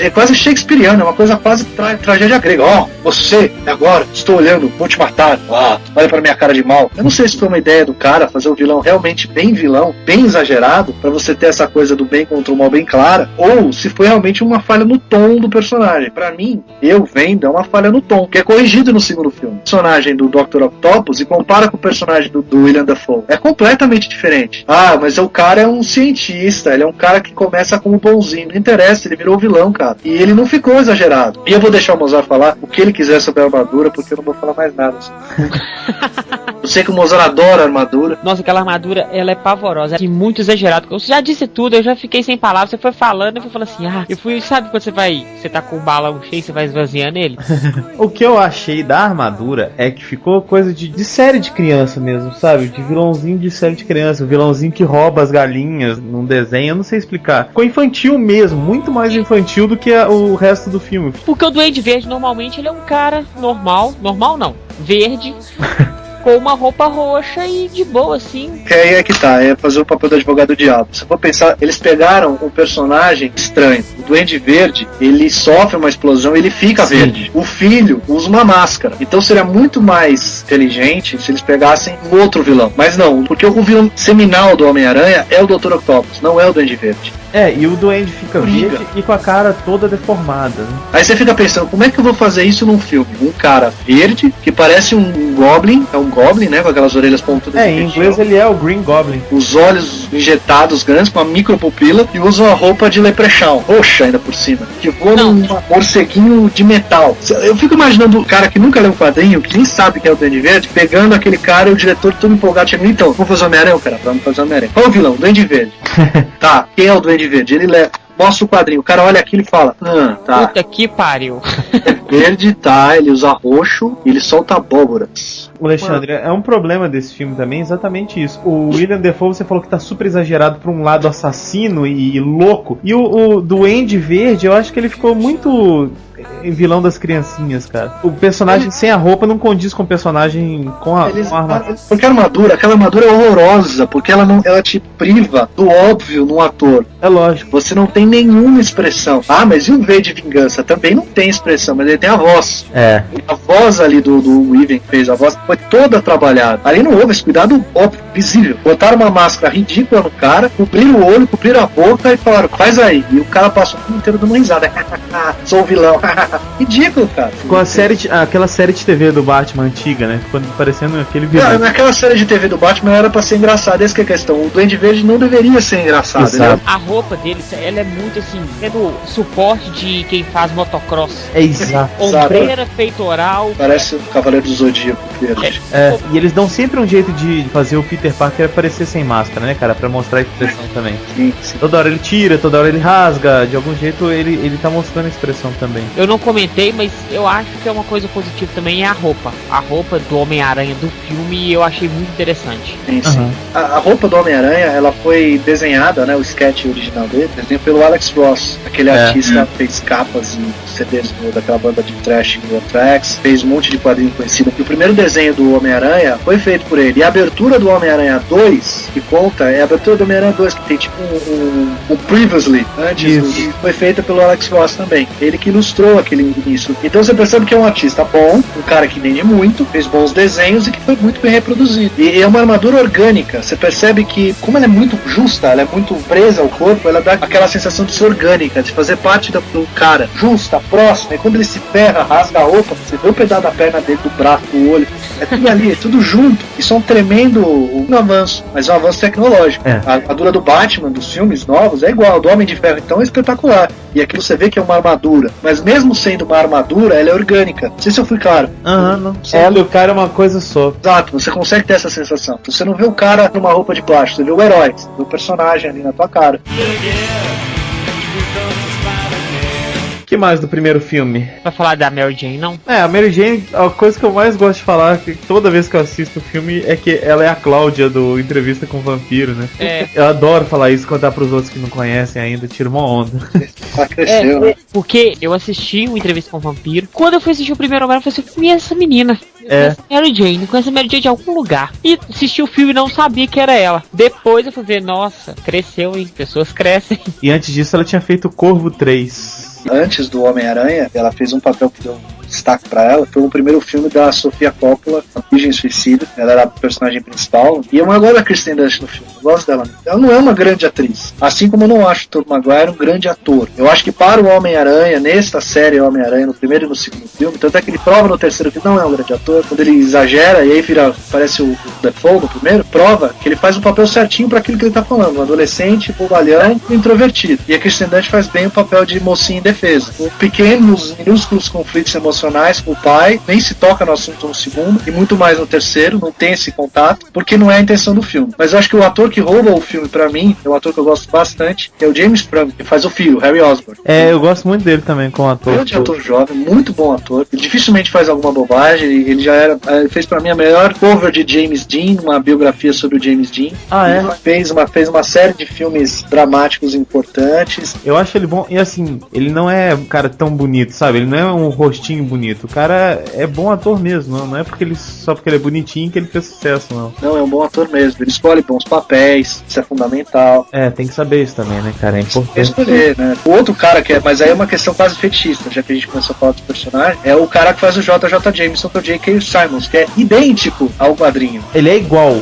É quase shakespeariano, é uma coisa quase tragédia grega. Ó, você, agora, estou olhando, vou te matar. Olha pra minha cara de mal. Eu não sei se foi uma ideia do cara fazer o vilão realmente bem vilão, bem exagerado, pra você ter essa coisa do bem contra o mal bem clara, ou se foi realmente uma falha no tom do personagem. Pra mim, é uma falha no tom, que é corrigido no segundo filme. O personagem do Dr. Octopus e compara com o personagem do William Dafoe. É completamente diferente. Mas o cara é um cientista, ele é um cara que começa como bonzinho. Não interessa, ele virou vilão, cara. E ele não ficou exagerado. E eu vou deixar o Mozart falar o que ele quiser sobre a armadura, porque eu não vou falar mais nada. Eu sei que o Mozart adora a armadura. Nossa, aquela armadura, ela é pavorosa, é muito exagerado. Eu já disse tudo, eu já fiquei sem palavras. Você foi falando, eu fui falando assim, sabe quando você tá com o balão cheio, você vai esvaziando ele? O que eu achei da armadura é que ficou coisa de série de criança mesmo, sabe? De vilãozinho de série de criança, o vilãozinho que rouba as galinhas num desenho, eu não sei explicar. Ficou infantil mesmo, muito mais infantil do que o resto do filme. Porque o Duende Verde, normalmente, ele é um cara normal não, verde... com uma roupa roxa e de boa, assim. Aí é que tá, é fazer o papel do advogado do diabo. Se for pensar, eles pegaram um personagem estranho. O Duende Verde, ele sofre uma explosão e ele fica verde. O filho usa uma máscara. Então seria muito mais inteligente se eles pegassem um outro vilão. Mas não, porque o vilão seminal do Homem-Aranha é o Dr. Octopus, não é o Duende Verde. E o Duende fica verde e com a cara toda deformada, né? Aí você fica pensando, como é que eu vou fazer isso num filme? Um cara verde, que parece um Goblin, é um Goblin, né, com aquelas orelhas pontudas. Em inglês ele é o Green Goblin. Os olhos injetados grandes, com uma micropupila, e usa uma roupa de leprechaun, roxa ainda por cima, que voa num morceguinho de metal. Eu fico imaginando o cara que nunca leu um quadrinho, que nem sabe que é o Duende Verde, pegando aquele cara e o diretor todo empolgado, chegando, então, vamos fazer o Homem-Aranha, cara, vamos fazer o Homem-Aranha. Qual é o vilão? Duende Verde. Tá, quem é o Duende Verde? Ele mostra o quadrinho, o cara olha aquilo e fala, tá. Puta que pariu. É verde, tá, ele usa roxo e ele solta abóboras. Alexandre, é um problema desse filme também, exatamente isso. O William Dafoe, você falou que tá super exagerado pra um lado assassino e louco. E o Duende Verde, eu acho que ele ficou muito... vilão das criancinhas, cara. O personagem sem a roupa não condiz com o personagem com a armadura. Porque aquela armadura é horrorosa, porque ela te priva do óbvio no ator. É lógico. Você não tem nenhuma expressão. Ah, mas e o V de Vingança? Também não tem expressão, mas ele tem a voz. É. A voz ali do Weaving que fez a voz foi toda trabalhada. Ali não houve esse cuidado óbvio, visível. Botaram uma máscara ridícula no cara, cobriram o olho, cobriram a boca e falaram, faz aí. E o cara passou o filme inteiro dando risada. Sou o vilão. Ridículo, cara. Ficou aquela série de TV do Batman antiga, né? Ficou parecendo aquele vilão. Naquela série de TV do Batman era pra ser engraçado. Essa que é a questão. O Duende Verde não deveria ser engraçado. Né? A roupa dele, ela é muito assim, é do suporte de quem faz motocross. É exato. Ombreira, peitoral. Parece o Cavaleiro do Zodíaco. E eles dão sempre um jeito de fazer o Peter Parker aparecer sem máscara, né, cara? Pra mostrar a expressão também. Sim. Toda hora ele tira, toda hora ele rasga. De algum jeito ele tá mostrando a expressão também. Eu não comentei, mas eu acho que é uma coisa positiva também é a roupa. A roupa do Homem-Aranha do filme eu achei muito interessante. Sim. A roupa do Homem-Aranha, ela foi desenhada, né, o sketch original dele, desenhado pelo Alex Ross, aquele artista que fez capas e CDs daquela banda de thrash do Anthrax, fez um monte de quadrinho conhecido. E o primeiro desenho do Homem-Aranha foi feito por ele. E a abertura do Homem-Aranha 2, que conta, é a abertura do Homem-Aranha 2, que tem tipo um Previously, antes, e foi feita pelo Alex Ross também. Ele que ilustrou aquele início. Então você percebe que é um artista bom, um cara que entende muito, fez bons desenhos e que foi muito bem reproduzido. E é uma armadura orgânica. Você percebe que, como ela é muito justa, ela é muito presa ao corpo, ela dá aquela sensação de ser orgânica, de fazer parte do cara. Justa, próxima. E quando ele se ferra, rasga a roupa, você vê o pedaço da perna dele, do braço, do olho. É tudo ali, é tudo junto. Isso é um tremendo avanço, mas é um avanço tecnológico. A armadura do Batman, dos filmes novos, é igual. Do Homem de Ferro, então, é espetacular. E aquilo você vê que é uma armadura. Mas mesmo sendo uma armadura, ela é orgânica. Não sei se eu fui claro. Não. Ela e o cara é uma coisa só. Exato, você consegue ter essa sensação. Você não vê o cara numa roupa de plástico, você vê o herói, você vê o personagem ali na tua cara. O que mais do primeiro filme? Vai falar da Mary Jane, não? A Mary Jane, a coisa que eu mais gosto de falar, que toda vez que eu assisto o filme, é que ela é a Cláudia do Entrevista com o Vampiro, né? Eu adoro falar isso, contar pros outros que não conhecem ainda, tiro uma onda. Ela cresceu, né? Porque eu assisti o Entrevista com o Vampiro. Quando eu fui assistir o primeiro Homem, eu falei assim, conheço essa menina. Conheço a Mary Jane, conheço a Mary Jane de algum lugar. E assisti o filme e não sabia que era ela. Depois eu fui ver, nossa, cresceu, hein? Pessoas crescem. E antes disso ela tinha feito Corvo 3. Antes do Homem-Aranha, ela fez um papel que deu destaque pra ela. Foi o primeiro filme da Sofia Coppola, Virgem Suicida. Ela era a personagem principal. E eu gosto da Kristen Dunst no filme. Eu gosto dela. Ela não é uma grande atriz. Assim como eu não acho o Tobey Maguire um grande ator. Eu acho que para o Homem-Aranha, nesta série Homem-Aranha, no primeiro e no segundo filme, tanto é que ele prova no terceiro que não é um grande ator. Quando ele exagera e aí parece o Defoe no primeiro, prova que ele faz o papel certinho para aquilo que ele tá falando. Um adolescente, bobalhão, introvertido. E a Kristen Dunst faz bem o papel de mocinha indefesa. Com pequenos, minúsculos conflitos emocionais com o pai, nem se toca no assunto no segundo, e muito mais no terceiro, não tem esse contato, porque não é a intenção do filme. Mas eu acho que o ator que rouba o filme pra mim, é um ator que eu gosto bastante, é o James Franco, que faz o filho, Harry Osborn. Eu gosto muito dele também como ator. Grande ator jovem, muito bom ator. Ele dificilmente faz alguma bobagem, ele já era, fez pra mim a melhor cover de James Dean, uma biografia sobre o James Dean. Fez uma série de filmes dramáticos importantes. Eu acho ele bom, e assim, ele não é um cara tão bonito, sabe? Ele não é um rostinho bonito. O cara é bom ator mesmo, não é só porque ele é bonitinho que ele fez sucesso, não. Não, é um bom ator mesmo. Ele escolhe bons papéis, isso é fundamental. Tem que saber isso também, né, cara? É importante. Escolher, né? O outro cara mas aí é uma questão quase fetichista, já que a gente começou a falar dos personagens, é o cara que faz o JJ Jameson, que é o J.K. Simmons, que é idêntico ao quadrinho. Ele é igual.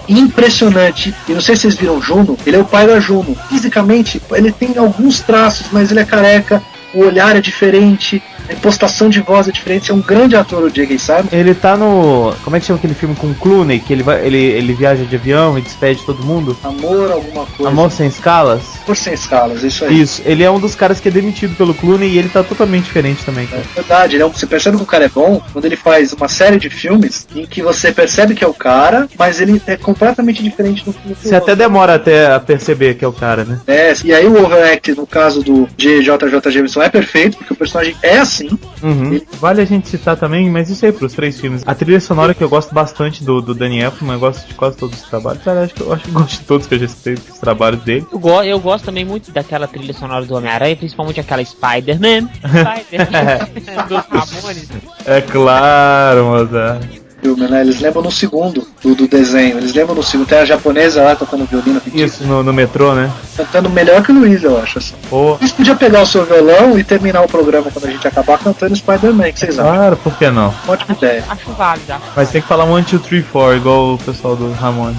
Impressionante. E não sei se vocês viram Juno, ele é o pai da Juno. Fisicamente, ele tem alguns traços, mas ele é careca, o olhar é diferente, a impostação de voz é diferente. É um grande ator, o J.K. Simmons. Ele tá no... Como é que chama aquele filme com o Clooney? Que ele viaja de avião e despede todo mundo? Amor alguma coisa. Amor Sem Escalas? Amor Sem Escalas, isso aí. Isso, ele é um dos caras que é demitido pelo Clooney e ele tá totalmente diferente também, cara. É verdade, você percebe que o cara é bom quando ele faz uma série de filmes em que você percebe que é o cara, mas ele é completamente diferente no filme. Você até demora até a perceber que é o cara, né? E aí o overact, no caso do JJ Jameson, é perfeito, porque o personagem é assim sim. Vale a gente citar também, mas isso aí pros 3 filmes. A trilha sonora que eu gosto bastante do Danny Elfman, eu gosto de quase todos os trabalhos. Cara, acho que eu gosto de todos que eu já citei dos trabalhos dele. Eu gosto também muito daquela trilha sonora do Homem-Aranha, principalmente aquela Spider-Man. Dos Ramones. É claro, Mozart. Filme, né? Eles lembram no segundo do desenho. Eles lembram no segundo. Tem a japonesa lá tocando violino. Isso, no metrô, né? Cantando melhor que o Luiz, eu acho. Assim. Eles podiam pegar o seu violão e terminar o programa quando a gente acabar cantando Spider-Man. O que vocês acham? Claro, por que não? Ótima ideia. Acho válido. Mas tem que falar 1, 2, 3, 4, igual o pessoal do Ramones.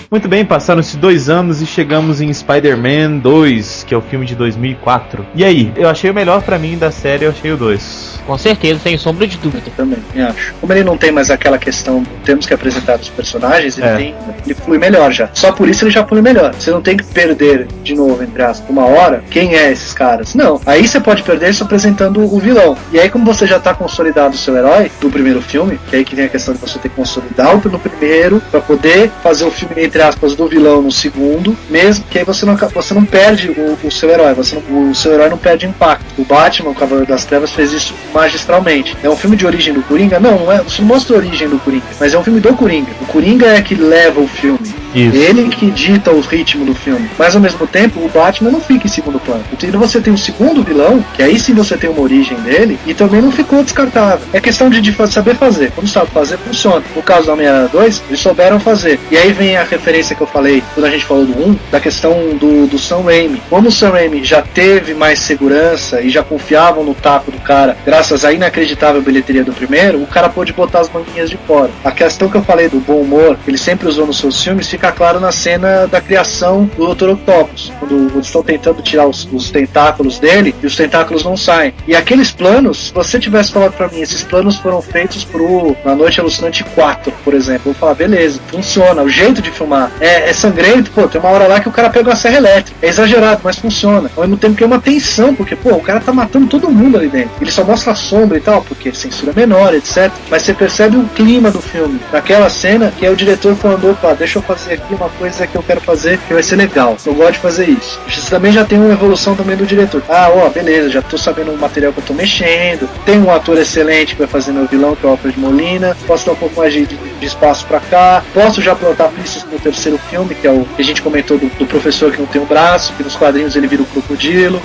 Muito bem, passaram-se 2 anos e chegamos em Spider-Man 2, que é o filme de 2004. E aí? Eu achei o melhor pra mim da série, eu achei o 2. Com certeza, sem sombra de dúvida. Eu também, acho. Como ele não tem mais aquela questão, temos que apresentar os personagens, ele flui melhor já. Só por isso ele já flui melhor. Você não tem que perder, de novo, entre aspas, 1 hora, quem é esses caras. Não. Aí você pode perder só apresentando o vilão. E aí, como você já tá consolidado o seu herói do primeiro filme, que é aí que vem a questão de você ter que consolidar o no primeiro, pra poder fazer o filme, entre aspas, do vilão no segundo, mesmo que aí você não perde o seu herói, o seu herói não perde impacto. O Batman, o Cavaleiro das Trevas, fez isso magistralmente. É um filme de origem do Coringa? Não é. Você não mostra a origem do Coringa, mas é um filme do Coringa. O Coringa é que leva o filme. Isso. Ele que dita o ritmo do filme. Mas ao mesmo tempo, o Batman não fica em segundo plano. Então você tem um segundo vilão, que aí sim você tem uma origem dele, e também não ficou descartável. É questão de saber fazer. Quando sabe fazer, funciona. No caso da Homem-Aranha 2, eles souberam fazer. E aí vem a referência que eu falei quando a gente falou do 1, da questão do Sam Raimi. Como o Sam Raimi já teve mais segurança e já confiavam no taco do cara, graças à inacreditável bilheteria do primeiro, o cara pôde botar as manguinhas de fora. A questão que eu falei do bom humor, que ele sempre usou nos seus filmes, fica claro na cena da criação do Dr. Octopus, quando eles estão tentando tirar os tentáculos dele e os tentáculos não saem. E aqueles planos, se você tivesse falado pra mim, esses planos foram feitos pro Na Noite Alucinante 4, por exemplo, eu vou falar, beleza, funciona, o jeito de filmar é sangrento, pô, tem uma hora lá que o cara pega uma serra elétrica, é exagerado, mas funciona. Ao mesmo tempo que é uma tensão, porque, pô, o cara tá matando todo mundo ali dentro. Ele só mostra a sombra e tal, porque censura menor, etc. Mas você percebe o clima do filme, naquela cena, que é o diretor falando, opa, deixa eu fazer aqui uma coisa que eu quero fazer, que vai ser legal. Eu gosto de fazer isso. Você também já tem uma evolução também do diretor. Ah, ó, beleza, já tô sabendo o material que eu tô mexendo, tem um ator excelente que vai fazer meu vilão, que é o Alfred Molina, posso dar um pouco mais de espaço pra cá, posso já plantar pistas no terceiro filme, que é o que a gente comentou do professor que não tem um braço, que nos quadrinhos ele vira o crocodilo,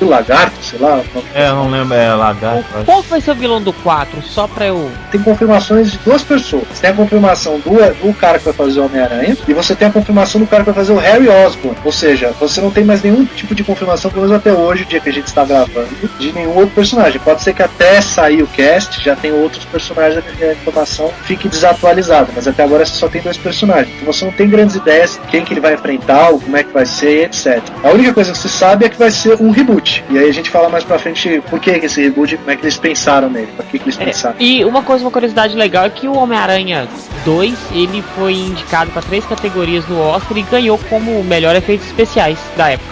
lagarto, sei lá. Eu não lembro, é lagarto. Qual vai ser o vilão do 4? Só pra eu... Tem confirmações de 2 pessoas. Tem a confirmação do cara que vai fazer o Homem-Aranha, e você tem a confirmação do cara que vai fazer o Harry Osborn. Ou seja, você não tem mais nenhum tipo de confirmação, pelo menos até hoje, o dia que a gente está gravando, de nenhum outro personagem. Pode ser que até sair o cast, já tem outros personagens, a informação fique desatualizada, mas até agora você só tem 2 personagens. Então você não tem grandes ideias de quem que ele vai enfrentar, como é que vai ser, etc. A única coisa que você sabe é que vai ser um reboot. E aí a gente fala mais pra frente por que esse reboot, como é que eles pensaram nele, pra que eles pensaram. E uma curiosidade legal é que o Homem-Aranha 2, ele foi indicado para 3 categorias no Oscar e ganhou como melhor efeitos especiais da época.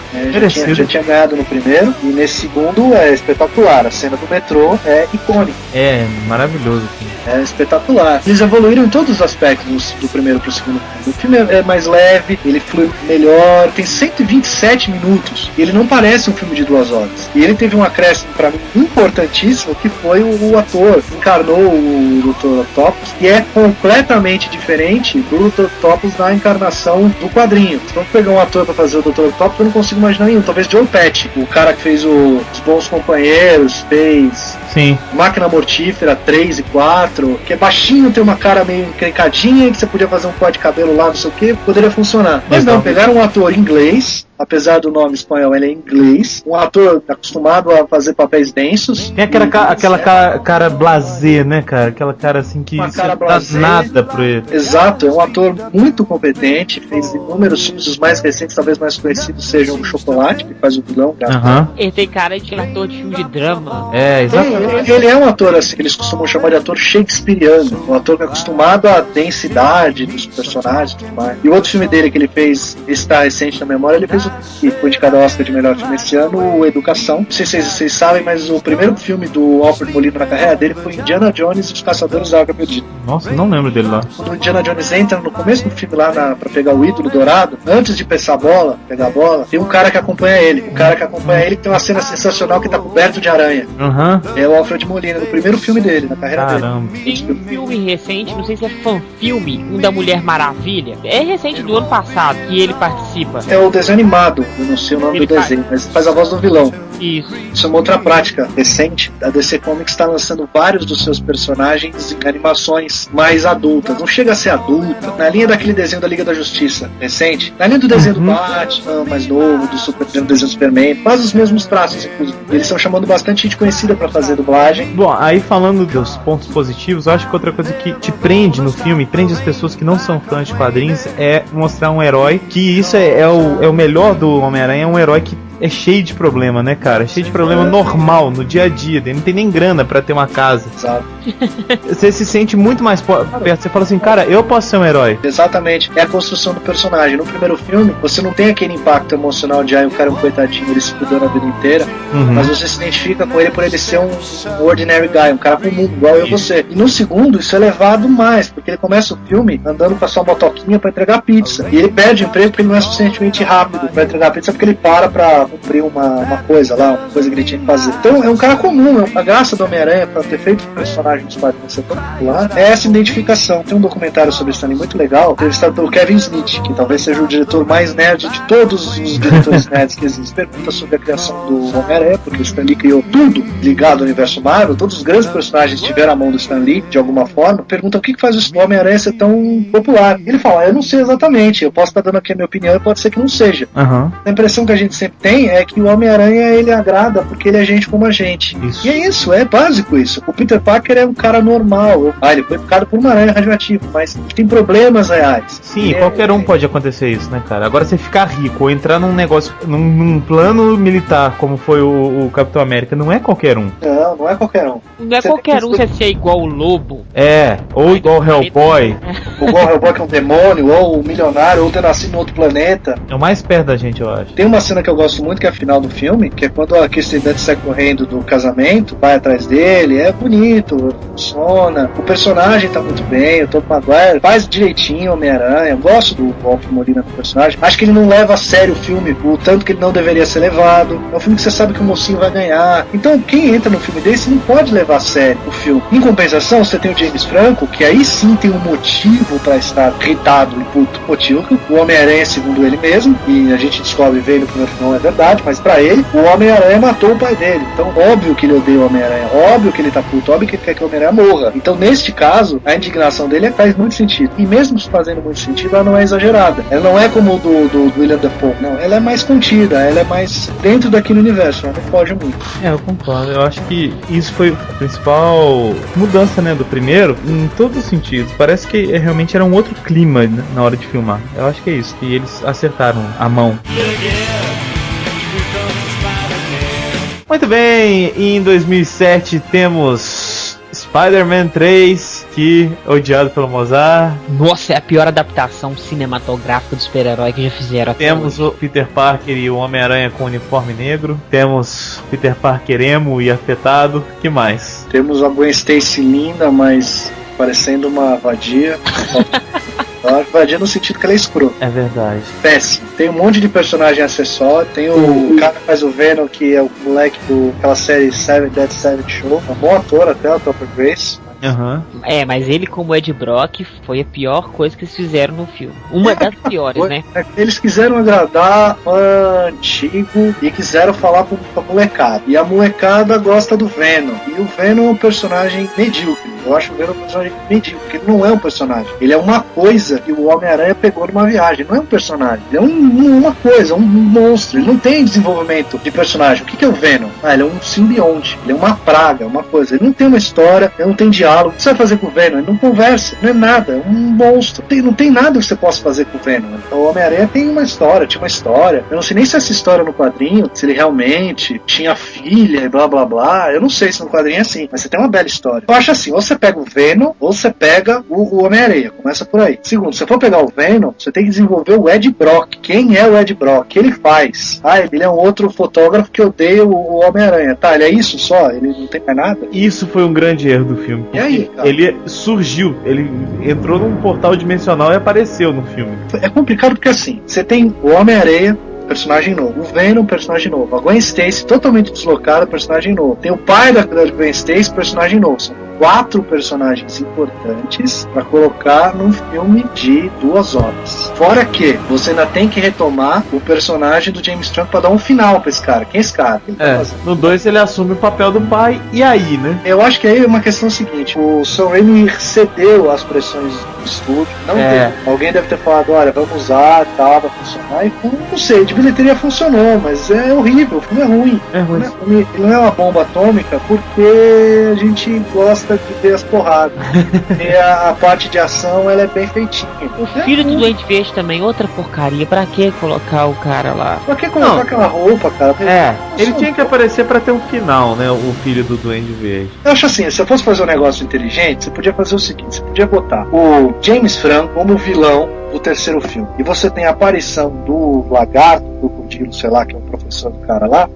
Já tinha ganhado no primeiro, e nesse segundo é espetacular. A cena do metrô é icônica. É maravilhoso. É espetacular. Eles evoluíram em todos os aspectos do primeiro pro segundo filme. O filme é mais leve, ele flui melhor, tem 127 minutos. E ele não parece um filme de 2 horas. E ele teve um acréscimo pra mim importantíssimo, que foi o ator que encarnou o Dr. Octopus, e é completamente diferente do Dr. Octopus na encarnação do quadrinho. Se não pegar um ator pra fazer o Dr. Octopus, eu não consigo imaginar nenhum. Talvez Joe Pesci, o cara que fez Os Bons Companheiros, fez Máquina Mortífera 3 e 4, que é baixinho, tem uma cara meio encrencadinha, que você podia fazer um pó de cabelo lá, não sei o que, poderia funcionar. Mas não, pegaram um ator inglês, apesar do nome espanhol, ele é inglês, um ator acostumado a fazer papéis densos. Tem aquela cara blasé, né, cara? Aquela cara assim que uma cara não dá nada pra ele. Exato, é um ator muito competente, fez inúmeros filmes, os mais recentes, talvez mais conhecidos sejam o Chocolate, que faz o vilão. Ele tem cara de ator de filme de drama. É, exatamente. Ele é um ator assim, que eles costumam chamar de ator shakespeariano, um ator que é acostumado à densidade dos personagens e tudo mais. E o outro filme dele que ele fez, está recente na memória, ele fez o que foi indicado ao Oscar de melhor filme esse ano, o Educação. Não sei se vocês sabem, mas o primeiro filme do Alfred Molina na carreira dele foi Indiana Jones e os Caçadores da Arca Perdida. Nossa, não lembro dele lá. Quando o Indiana Jones entra no começo do filme lá pra pegar o ídolo dourado, antes de pegar a bola, tem um cara que acompanha ele. O cara que acompanha ele tem uma cena sensacional que tá coberto de aranha. É o Alfred Molina, no primeiro filme dele, na carreira dele. Tem um filme recente, não sei se é fan-filme, um da Mulher Maravilha. É recente, do ano passado, que ele participa. É o desenho animado, eu não sei o nome do desenho, mas faz a voz do vilão. Isso é uma outra prática recente. A DC Comics está lançando vários dos seus personagens em animações mais adultas. Não chega a ser adulta. Na linha daquele desenho da Liga da Justiça recente. Na linha do desenho do Batman, mais novo, do desenho do Superman. Quase os mesmos traços, inclusive. Eles estão chamando bastante gente conhecida para fazer dublagem. Bom, aí falando dos pontos positivos, eu acho que outra coisa que te prende no filme, prende as pessoas que não são fãs de quadrinhos, é mostrar um herói, que isso é o melhor do Homem-Aranha, é um herói que é cheio de problema, né, cara? Cheio de problema normal, no dia a dia. Ele não tem nem grana pra ter uma casa. Exato. Você se sente muito mais perto. Você fala assim, cara, eu posso ser um herói. Exatamente. É a construção do personagem. No primeiro filme, você não tem aquele impacto emocional de, o cara é um coitadinho, ele se fudeu na vida inteira. Mas você se identifica com ele por ele ser um ordinary guy, um cara comum, igual eu e você. E no segundo, isso é levado mais, porque ele começa o filme andando com a sua motoquinha pra entregar pizza. E ele perde o emprego porque ele não é suficientemente rápido pra entregar pizza, porque ele pra cumprir uma coisa lá, uma coisa que ele tinha que fazer. Então é um cara comum, a graça do Homem-Aranha pra ter feito o personagem dos quadrinhos ser tão popular é essa identificação. Tem um documentário sobre Stan Lee muito legal, entrevistado pelo Kevin Smith, que talvez seja o diretor mais nerd de todos os diretores nerds que existem. Pergunta sobre a criação do Homem-Aranha, porque o Stan Lee criou tudo ligado ao universo Marvel, todos os grandes personagens tiveram a mão do Stan Lee de alguma forma. Pergunta o que faz o Homem-Aranha ser tão popular. Ele fala, eu não sei exatamente, eu posso estar dando aqui a minha opinião e pode ser que não seja. A impressão que a gente sempre tem é que o Homem-Aranha ele agrada porque ele é gente como a gente. Isso. E é isso, é básico isso. O Peter Parker é um cara normal. Ele foi picado por uma aranha radioativa, mas ele tem problemas reais. Sim, qualquer um pode acontecer isso, né, cara? Agora você ficar rico ou entrar num negócio, num plano militar, como foi o Capitão América, não é qualquer um. Não é qualquer um. Não é qualquer um você ser igual o Lobo. Ou igual o Hellboy. Ou igual o Hellboy que é um demônio, ou o milionário, ou ter nascido em outro planeta. É o mais perto da gente, eu acho. Tem uma cena que eu gosto muito, que é a final do filme, que é quando a Kirsten Dunst sai correndo do casamento, vai atrás dele, é bonito, funciona. O personagem tá muito bem, o Tobey Maguire faz direitinho o Homem-Aranha. Eu gosto do Alfred Molina no personagem. Acho que ele não leva a sério o filme, o tanto que ele não deveria ser levado. É um filme que você sabe que o mocinho vai ganhar. Então, quem entra no filme desse não pode levar a sério o filme. Em compensação, você tem o James Franco, que aí sim tem um motivo pra estar irritado e puto. Motivo que o Homem-Aranha, segundo ele mesmo, e a gente descobre veio no primeiro filme, não é verdade, mas pra ele, o Homem-Aranha matou o pai dele. Então, óbvio que ele odeia o Homem-Aranha, óbvio que ele tá puto, óbvio que ele quer que o Homem-Aranha morra. Então, neste caso, a indignação dele faz muito sentido. E mesmo fazendo muito sentido, ela não é exagerada. Ela não é como do William Dafoe, não. Ela é mais contida, ela é mais dentro daquele universo, ela não foge muito. Eu concordo. Eu acho que isso foi a principal mudança, né, do primeiro, em todos os sentidos. Parece que realmente era um outro clima, né, na hora de filmar. Eu acho que é isso, que eles acertaram a mão. Muito bem, em 2007 temos Spider-Man 3, que é odiado pelo Mozart. Nossa, é a pior adaptação cinematográfica do super-herói que já fizeram até Temos hoje. O Peter Parker e o Homem-Aranha com uniforme negro. Temos Peter Parker emo e afetado. Que mais? Temos a Gwen Stacy linda, mas parecendo uma vadia. Ela vadia no sentido que ela é escrota. É verdade. Péssimo. Tem um monte de personagem acessório. Tem o cara que faz o Venom, que é o moleque daquela série Seven Dead Seven Show. É um bom ator até, o Topper Grace. Mas ele como Ed Brock foi a pior coisa que eles fizeram no filme. Uma das piores, né? Eles quiseram agradar o antigo e quiseram falar pra molecada. E a molecada gosta do Venom. E o Venom é um personagem medíocre. Eu acho o Venom um personagem medíocre, porque ele não é um personagem. Ele é uma coisa que o Homem-Aranha pegou numa viagem. Não é um personagem. Ele é uma coisa, um monstro. Ele não tem desenvolvimento de personagem. O que é o Venom? Ele é um simbionte. Ele é uma praga, uma coisa. Ele não tem uma história, ele não tem diálogo. O que você vai fazer com o Venom? Ele não conversa, não é nada. É um monstro. Não tem nada que você possa fazer com o Venom. Então, o Homem-Aranha tem uma história, tinha uma história. Eu não sei nem se essa história no quadrinho, se ele realmente tinha fim filha e blá blá blá. Eu não sei se no quadrinho é assim, mas você tem uma bela história. Eu acho assim, ou você pega o Venom, ou você pega o Homem-Aranha. Começa por aí. Segundo, se você for pegar o Venom, você tem que desenvolver o Ed Brock. Quem é o Ed Brock? O que ele faz? Ah, ele é um outro fotógrafo que odeia o Homem-Aranha. Tá, ele é isso só? Ele não tem mais nada? Isso foi um grande erro do filme. E aí, cara? Ele surgiu, ele entrou num portal dimensional e apareceu no filme. É complicado porque assim, você tem o Homem-Aranha, personagem novo. O Venom, personagem novo. A Gwen Stacy, totalmente deslocada, personagem novo. Tem o pai da Gwen Stacy, personagem novo. São 4 personagens importantes para colocar num filme de 2 horas. Fora que você ainda tem que retomar o personagem do James Franco para dar um final para esse cara. Quem é esse cara? No 2 ele assume o papel do pai, e aí, né? Eu acho que aí é uma questão seguinte: o Sam Raimi cedeu às pressões do estúdio. Não deu. Alguém deve ter falado, olha, vamos usar, tal, vai funcionar. E não sei, de bilheteria funcionou, mas é horrível, o filme é ruim. É ruim. Ele não é uma bomba atômica porque a gente gosta de ver as porradas. E a parte de ação, ela é bem feitinha. O filho do Duende Verde também, outra porcaria. Pra que colocar o cara lá? Pra que colocar aquela roupa, cara? Ele tinha que aparecer pra ter um final, né? O filho do Duende Verde. Eu acho assim, se eu fosse fazer um negócio inteligente, você podia fazer o seguinte: você podia botar o James Franco como vilão do terceiro filme. E você tem a aparição do lagarto, do crocodilo, sei lá, que é o professor do cara lá,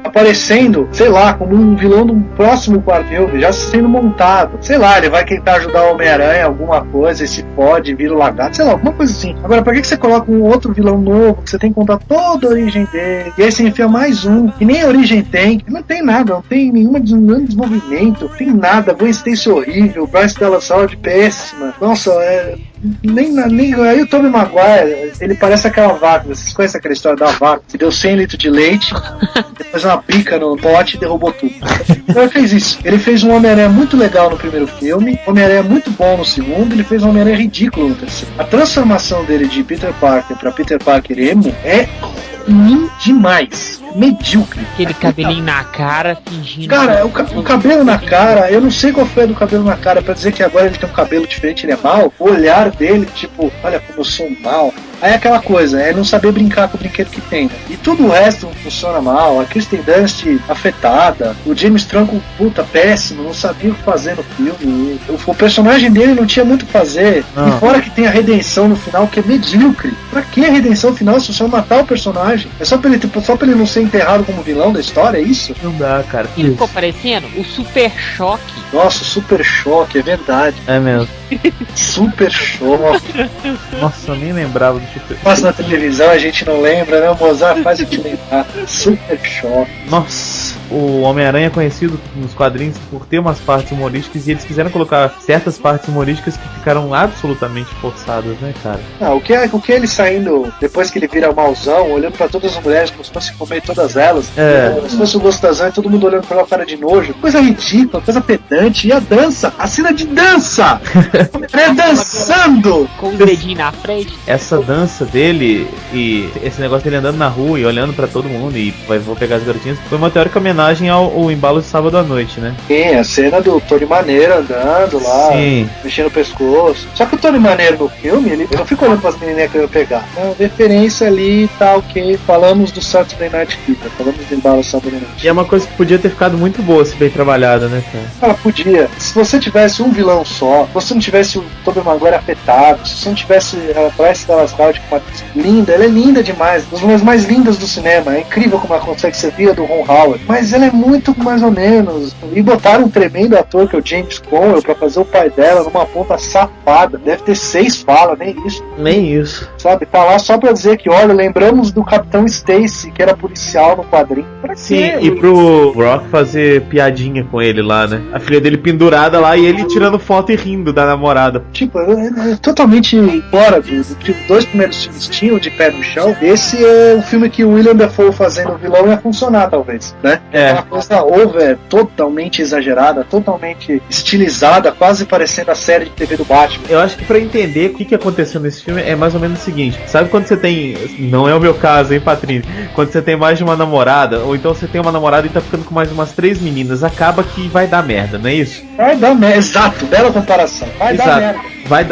aparecendo, sei lá, como um vilão do próximo quarto filme, já sendo montado. Sei lá, ele vai tentar ajudar o Homem-Aranha, alguma coisa, e se pode, vira o lagarto, sei lá, alguma coisa assim. Agora, pra que você coloca um outro vilão novo, que você tem que contar toda a origem dele, e aí você enfia mais um, que nem a origem tem, não tem nada, não tem nenhum desenvolvimento, não tem nada. Gwen Stacy horrível, Bryce Dallas Howard péssima. Nossa, nem aí o Tobey Maguire, ele parece aquela vaca. Vocês conhecem aquela história da vaca que deu 100 litros de leite, depois uma pica no pote e derrubou tudo? Então ele fez isso. Ele fez um Homem-Aranha muito legal no primeiro filme, um Homem-Aranha muito bom no segundo, ele fez um Homem-Aranha ridículo no terceiro. A transformação dele de Peter Parker pra Peter Parker emo é ruim demais, medíocre. Aquele cabelinho na cara, fingindo. Cara, o cabelo na cara, eu não sei qual foi a do cabelo na cara pra dizer que agora ele tem um cabelo diferente, ele é mau. O olhar dele, tipo, olha como eu sou mal. Aí aquela coisa, é não saber brincar com o brinquedo que tem, né? E tudo o resto não funciona mal. A Kristen Dunst afetada, o James Franco, puta, péssimo, não sabia o que fazer no filme. O personagem dele não tinha muito o que fazer. E fora que tem a redenção no final, que é medíocre. Pra que a redenção final se você matar o personagem? É só pra ele não ser enterrado como vilão da história, é isso? Não dá, cara. Ele ficou parecendo o Super Choque. Nossa, o Super Choque, é verdade. É mesmo. Super Choque. Nossa, eu nem lembrava do Super Choque. Passa na televisão, a gente não lembra, né? O Mozart faz a gente lembrar. Super Choque. Nossa, o Homem-Aranha é conhecido nos quadrinhos por ter umas partes humorísticas, e eles quiseram colocar certas partes humorísticas que ficaram absolutamente forçadas, né, cara? O que ele saindo, depois que ele vira mauzão, olhando pra todas as mulheres como se fosse comer todas elas, como se fosse o gostosão e todo mundo olhando pra ela com cara de nojo, coisa ridícula, coisa pedante. E a dança, a cena de dança, é dançando com os dedinhos na frente. Essa dança dele e esse negócio dele andando na rua e olhando pra todo mundo e vou pegar as garotinhas, foi uma teórica homenagem ao embalo de sábado à noite, né? Sim, a cena do Tony Maneiro andando lá, mexendo o pescoço. Só que o Tony Maneiro no filme, ele não fica olhando pras menininhas que eu ia pegar. Uma referência ali, tá ok. Falamos do Saturday Night Fever, falamos do embalo sábado à noite. E é uma coisa que podia ter ficado muito boa se bem trabalhada, né, cara? Ela podia. Se você tivesse um vilão só, se você não tivesse o Tobey Maguire afetado, se você não tivesse a Bryce Dallas Howard, uma atriz linda, ela é linda demais, das mais lindas do cinema, é incrível como ela consegue ser via do Ron Howard, mas ela é muito mais ou menos. E botaram um tremendo ator que é o James Conwell pra fazer o pai dela numa ponta safada, deve ter 6 falas, nem isso. Nem isso. Sabe, tá lá só pra dizer que, olha, lembramos do Capitão Stacy, que era policial no quadrinho. Pra Sim, quê? E pro Brock fazer piadinha com ele lá, né? A filha dele pendurada lá e ele tirando foto e rindo da namorada. Tipo, é totalmente fora do que os 2 primeiros filmes tinham de pé no chão. Esse é o filme que o William Dafoe fazendo o vilão ia funcionar, talvez, né? É. Uma coisa over, totalmente exagerada, totalmente estilizada, quase parecendo a série de TV do Batman. Eu acho que pra entender o que aconteceu nesse filme é mais ou menos o seguinte: sabe quando você tem, não é o meu caso, hein, Patrícia? Quando você tem mais de uma namorada, ou então você tem uma namorada e tá ficando com mais umas 3 meninas, acaba que vai dar merda, não é isso? Vai dar merda, exato, bela comparação. Vai dar merda.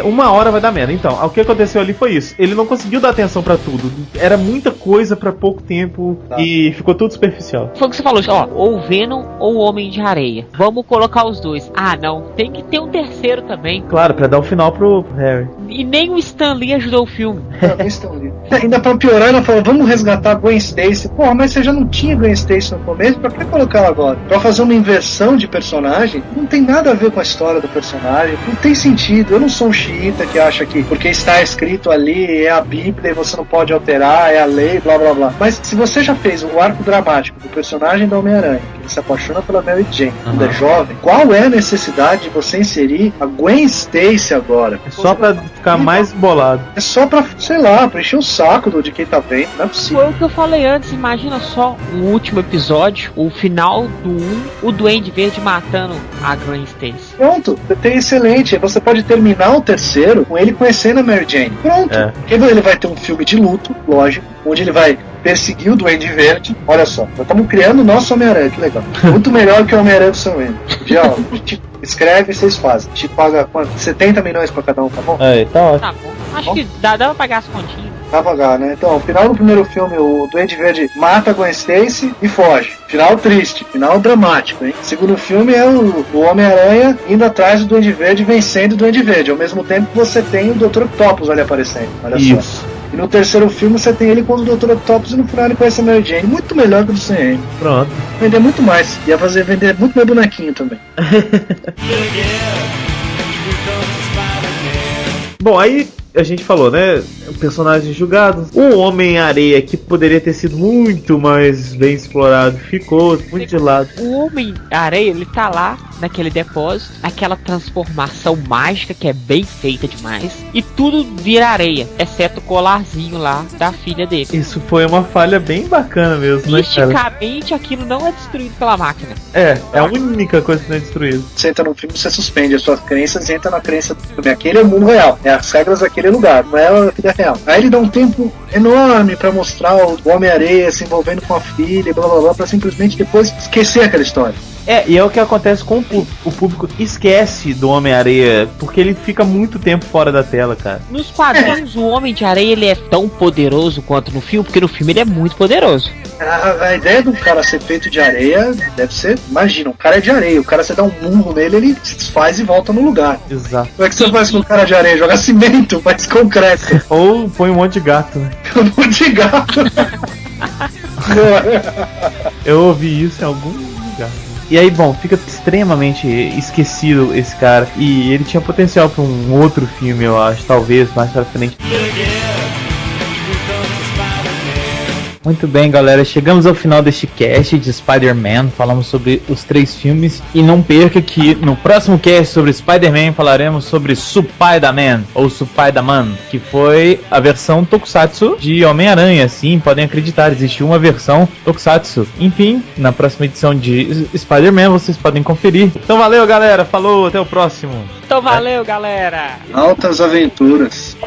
Uma hora vai dar merda. Então, o que aconteceu ali foi isso. Ele não conseguiu dar atenção pra tudo. Era muita coisa pra pouco tempo e ficou tudo superficial. Foi o que você falou, ó, ou Venom ou Homem de Areia. Vamos colocar os dois. Ah, não, tem que ter um terceiro também. Claro, pra dar o final pro Harry. E nem o Stan Lee ajudou o filme. Nem Stan Lee. Ainda pra piorar, ela falou, vamos resgatar a Gwen Stacy. Porra, mas você já não tinha Gwen Stacy no começo, pra que colocar ela agora? Pra fazer uma inversão de personagem, não tem nada a ver com a história do personagem, não tem sentido. Eu não sou um xiita que acha que porque está escrito ali, é a Bíblia e você não pode alterar, é a lei, blá blá blá. Mas se você já fez o arco dramático do personagem do Homem-Aranha, que ele se apaixona pela Mary Jane, quando é jovem, qual é a necessidade de você inserir a Gwen Stacy agora? É só pra ficar mais bolado. É só pra, sei lá, pra encher o saco de quem tá vendo, não é possível. Foi o que eu falei antes, imagina só o último episódio, o final do 1, o Duende Verde matando a Gwen Stacy. Pronto, tem excelente. Você pode terminar o terceiro com ele conhecendo a Mary Jane. Pronto. Porque ele vai ter um filme de luto, lógico, onde ele vai perseguir o Duende Verde. Olha só, nós estamos criando o nosso Homem-Aranha, que legal. Muito melhor que o Homem-Aranha do Sam Raimi. Já, escreve e vocês fazem. Te paga quanto? 70 milhões pra cada um, tá bom? Tá ótimo. Tá bom. Acho que dá pra pagar as continhas. Pra pagar, né? Então, no final do primeiro filme, o Duende Verde mata a Gwen Stacy e foge. Final triste, final dramático, hein? Segundo filme é o Homem-Aranha indo atrás do Duende Verde, vencendo o Duende Verde. Ao mesmo tempo que você tem o Dr. Octopus ali aparecendo. Olha Isso. só. E no terceiro filme você tem ele com o Dr. Octopus e no final ele conhece a Mary Jane. Muito melhor que o do Sam Raimi. Pronto. Vender muito mais. Ia vender muito mais bonequinho também. Bom, aí a gente falou, né? Personagens julgados. O Homem-Areia, que poderia ter sido muito mais bem explorado, ficou muito de lado. O Homem-Areia, ele tá lá naquele depósito, aquela transformação mágica que é bem feita demais, e tudo vira areia, exceto o colarzinho lá da filha dele. Isso foi uma falha bem bacana mesmo, né, cara? Fisicamente, aquilo não é destruído pela máquina. É a única coisa que não é destruída. Você entra no filme, você suspende as suas crenças e entra na crença do filme. Aquele é o mundo real, é as regras daquele lugar, não é a vida real. Aí ele dá um tempo enorme pra mostrar o Homem-Areia se envolvendo com a filha, blá blá blá, pra simplesmente depois esquecer aquela história. E é o que acontece com o público. O público esquece do Homem-Areia, porque ele fica muito tempo fora da tela, cara. Nos quadrinhos, o Homem de Areia, ele é tão poderoso quanto no filme, porque no filme ele é muito poderoso. A ideia do cara ser feito de areia deve ser, imagina, um cara é de areia, o cara você dá um murro nele, ele se desfaz e volta no lugar. Exato. Como é que você faz com um cara de areia? Joga cimento, faz concreto. Ou põe um monte de gato, né? Um monte de gato. Eu ouvi isso em algum lugar. E aí, bom, fica extremamente esquecido esse cara. E ele tinha potencial pra um outro filme, eu acho, talvez, mais pra frente. Muito bem, galera, chegamos ao final deste cast de Spider-Man. Falamos sobre os 3 filmes. E não perca que no próximo cast sobre Spider-Man falaremos sobre Spider-Man, ou Spider-Man, que foi a versão Tokusatsu de Homem-Aranha. Sim, podem acreditar, existiu uma versão Tokusatsu. Enfim, na próxima edição de Spider-Man vocês podem conferir. Então valeu, galera, falou, até o próximo. Então valeu, galera. Altas aventuras.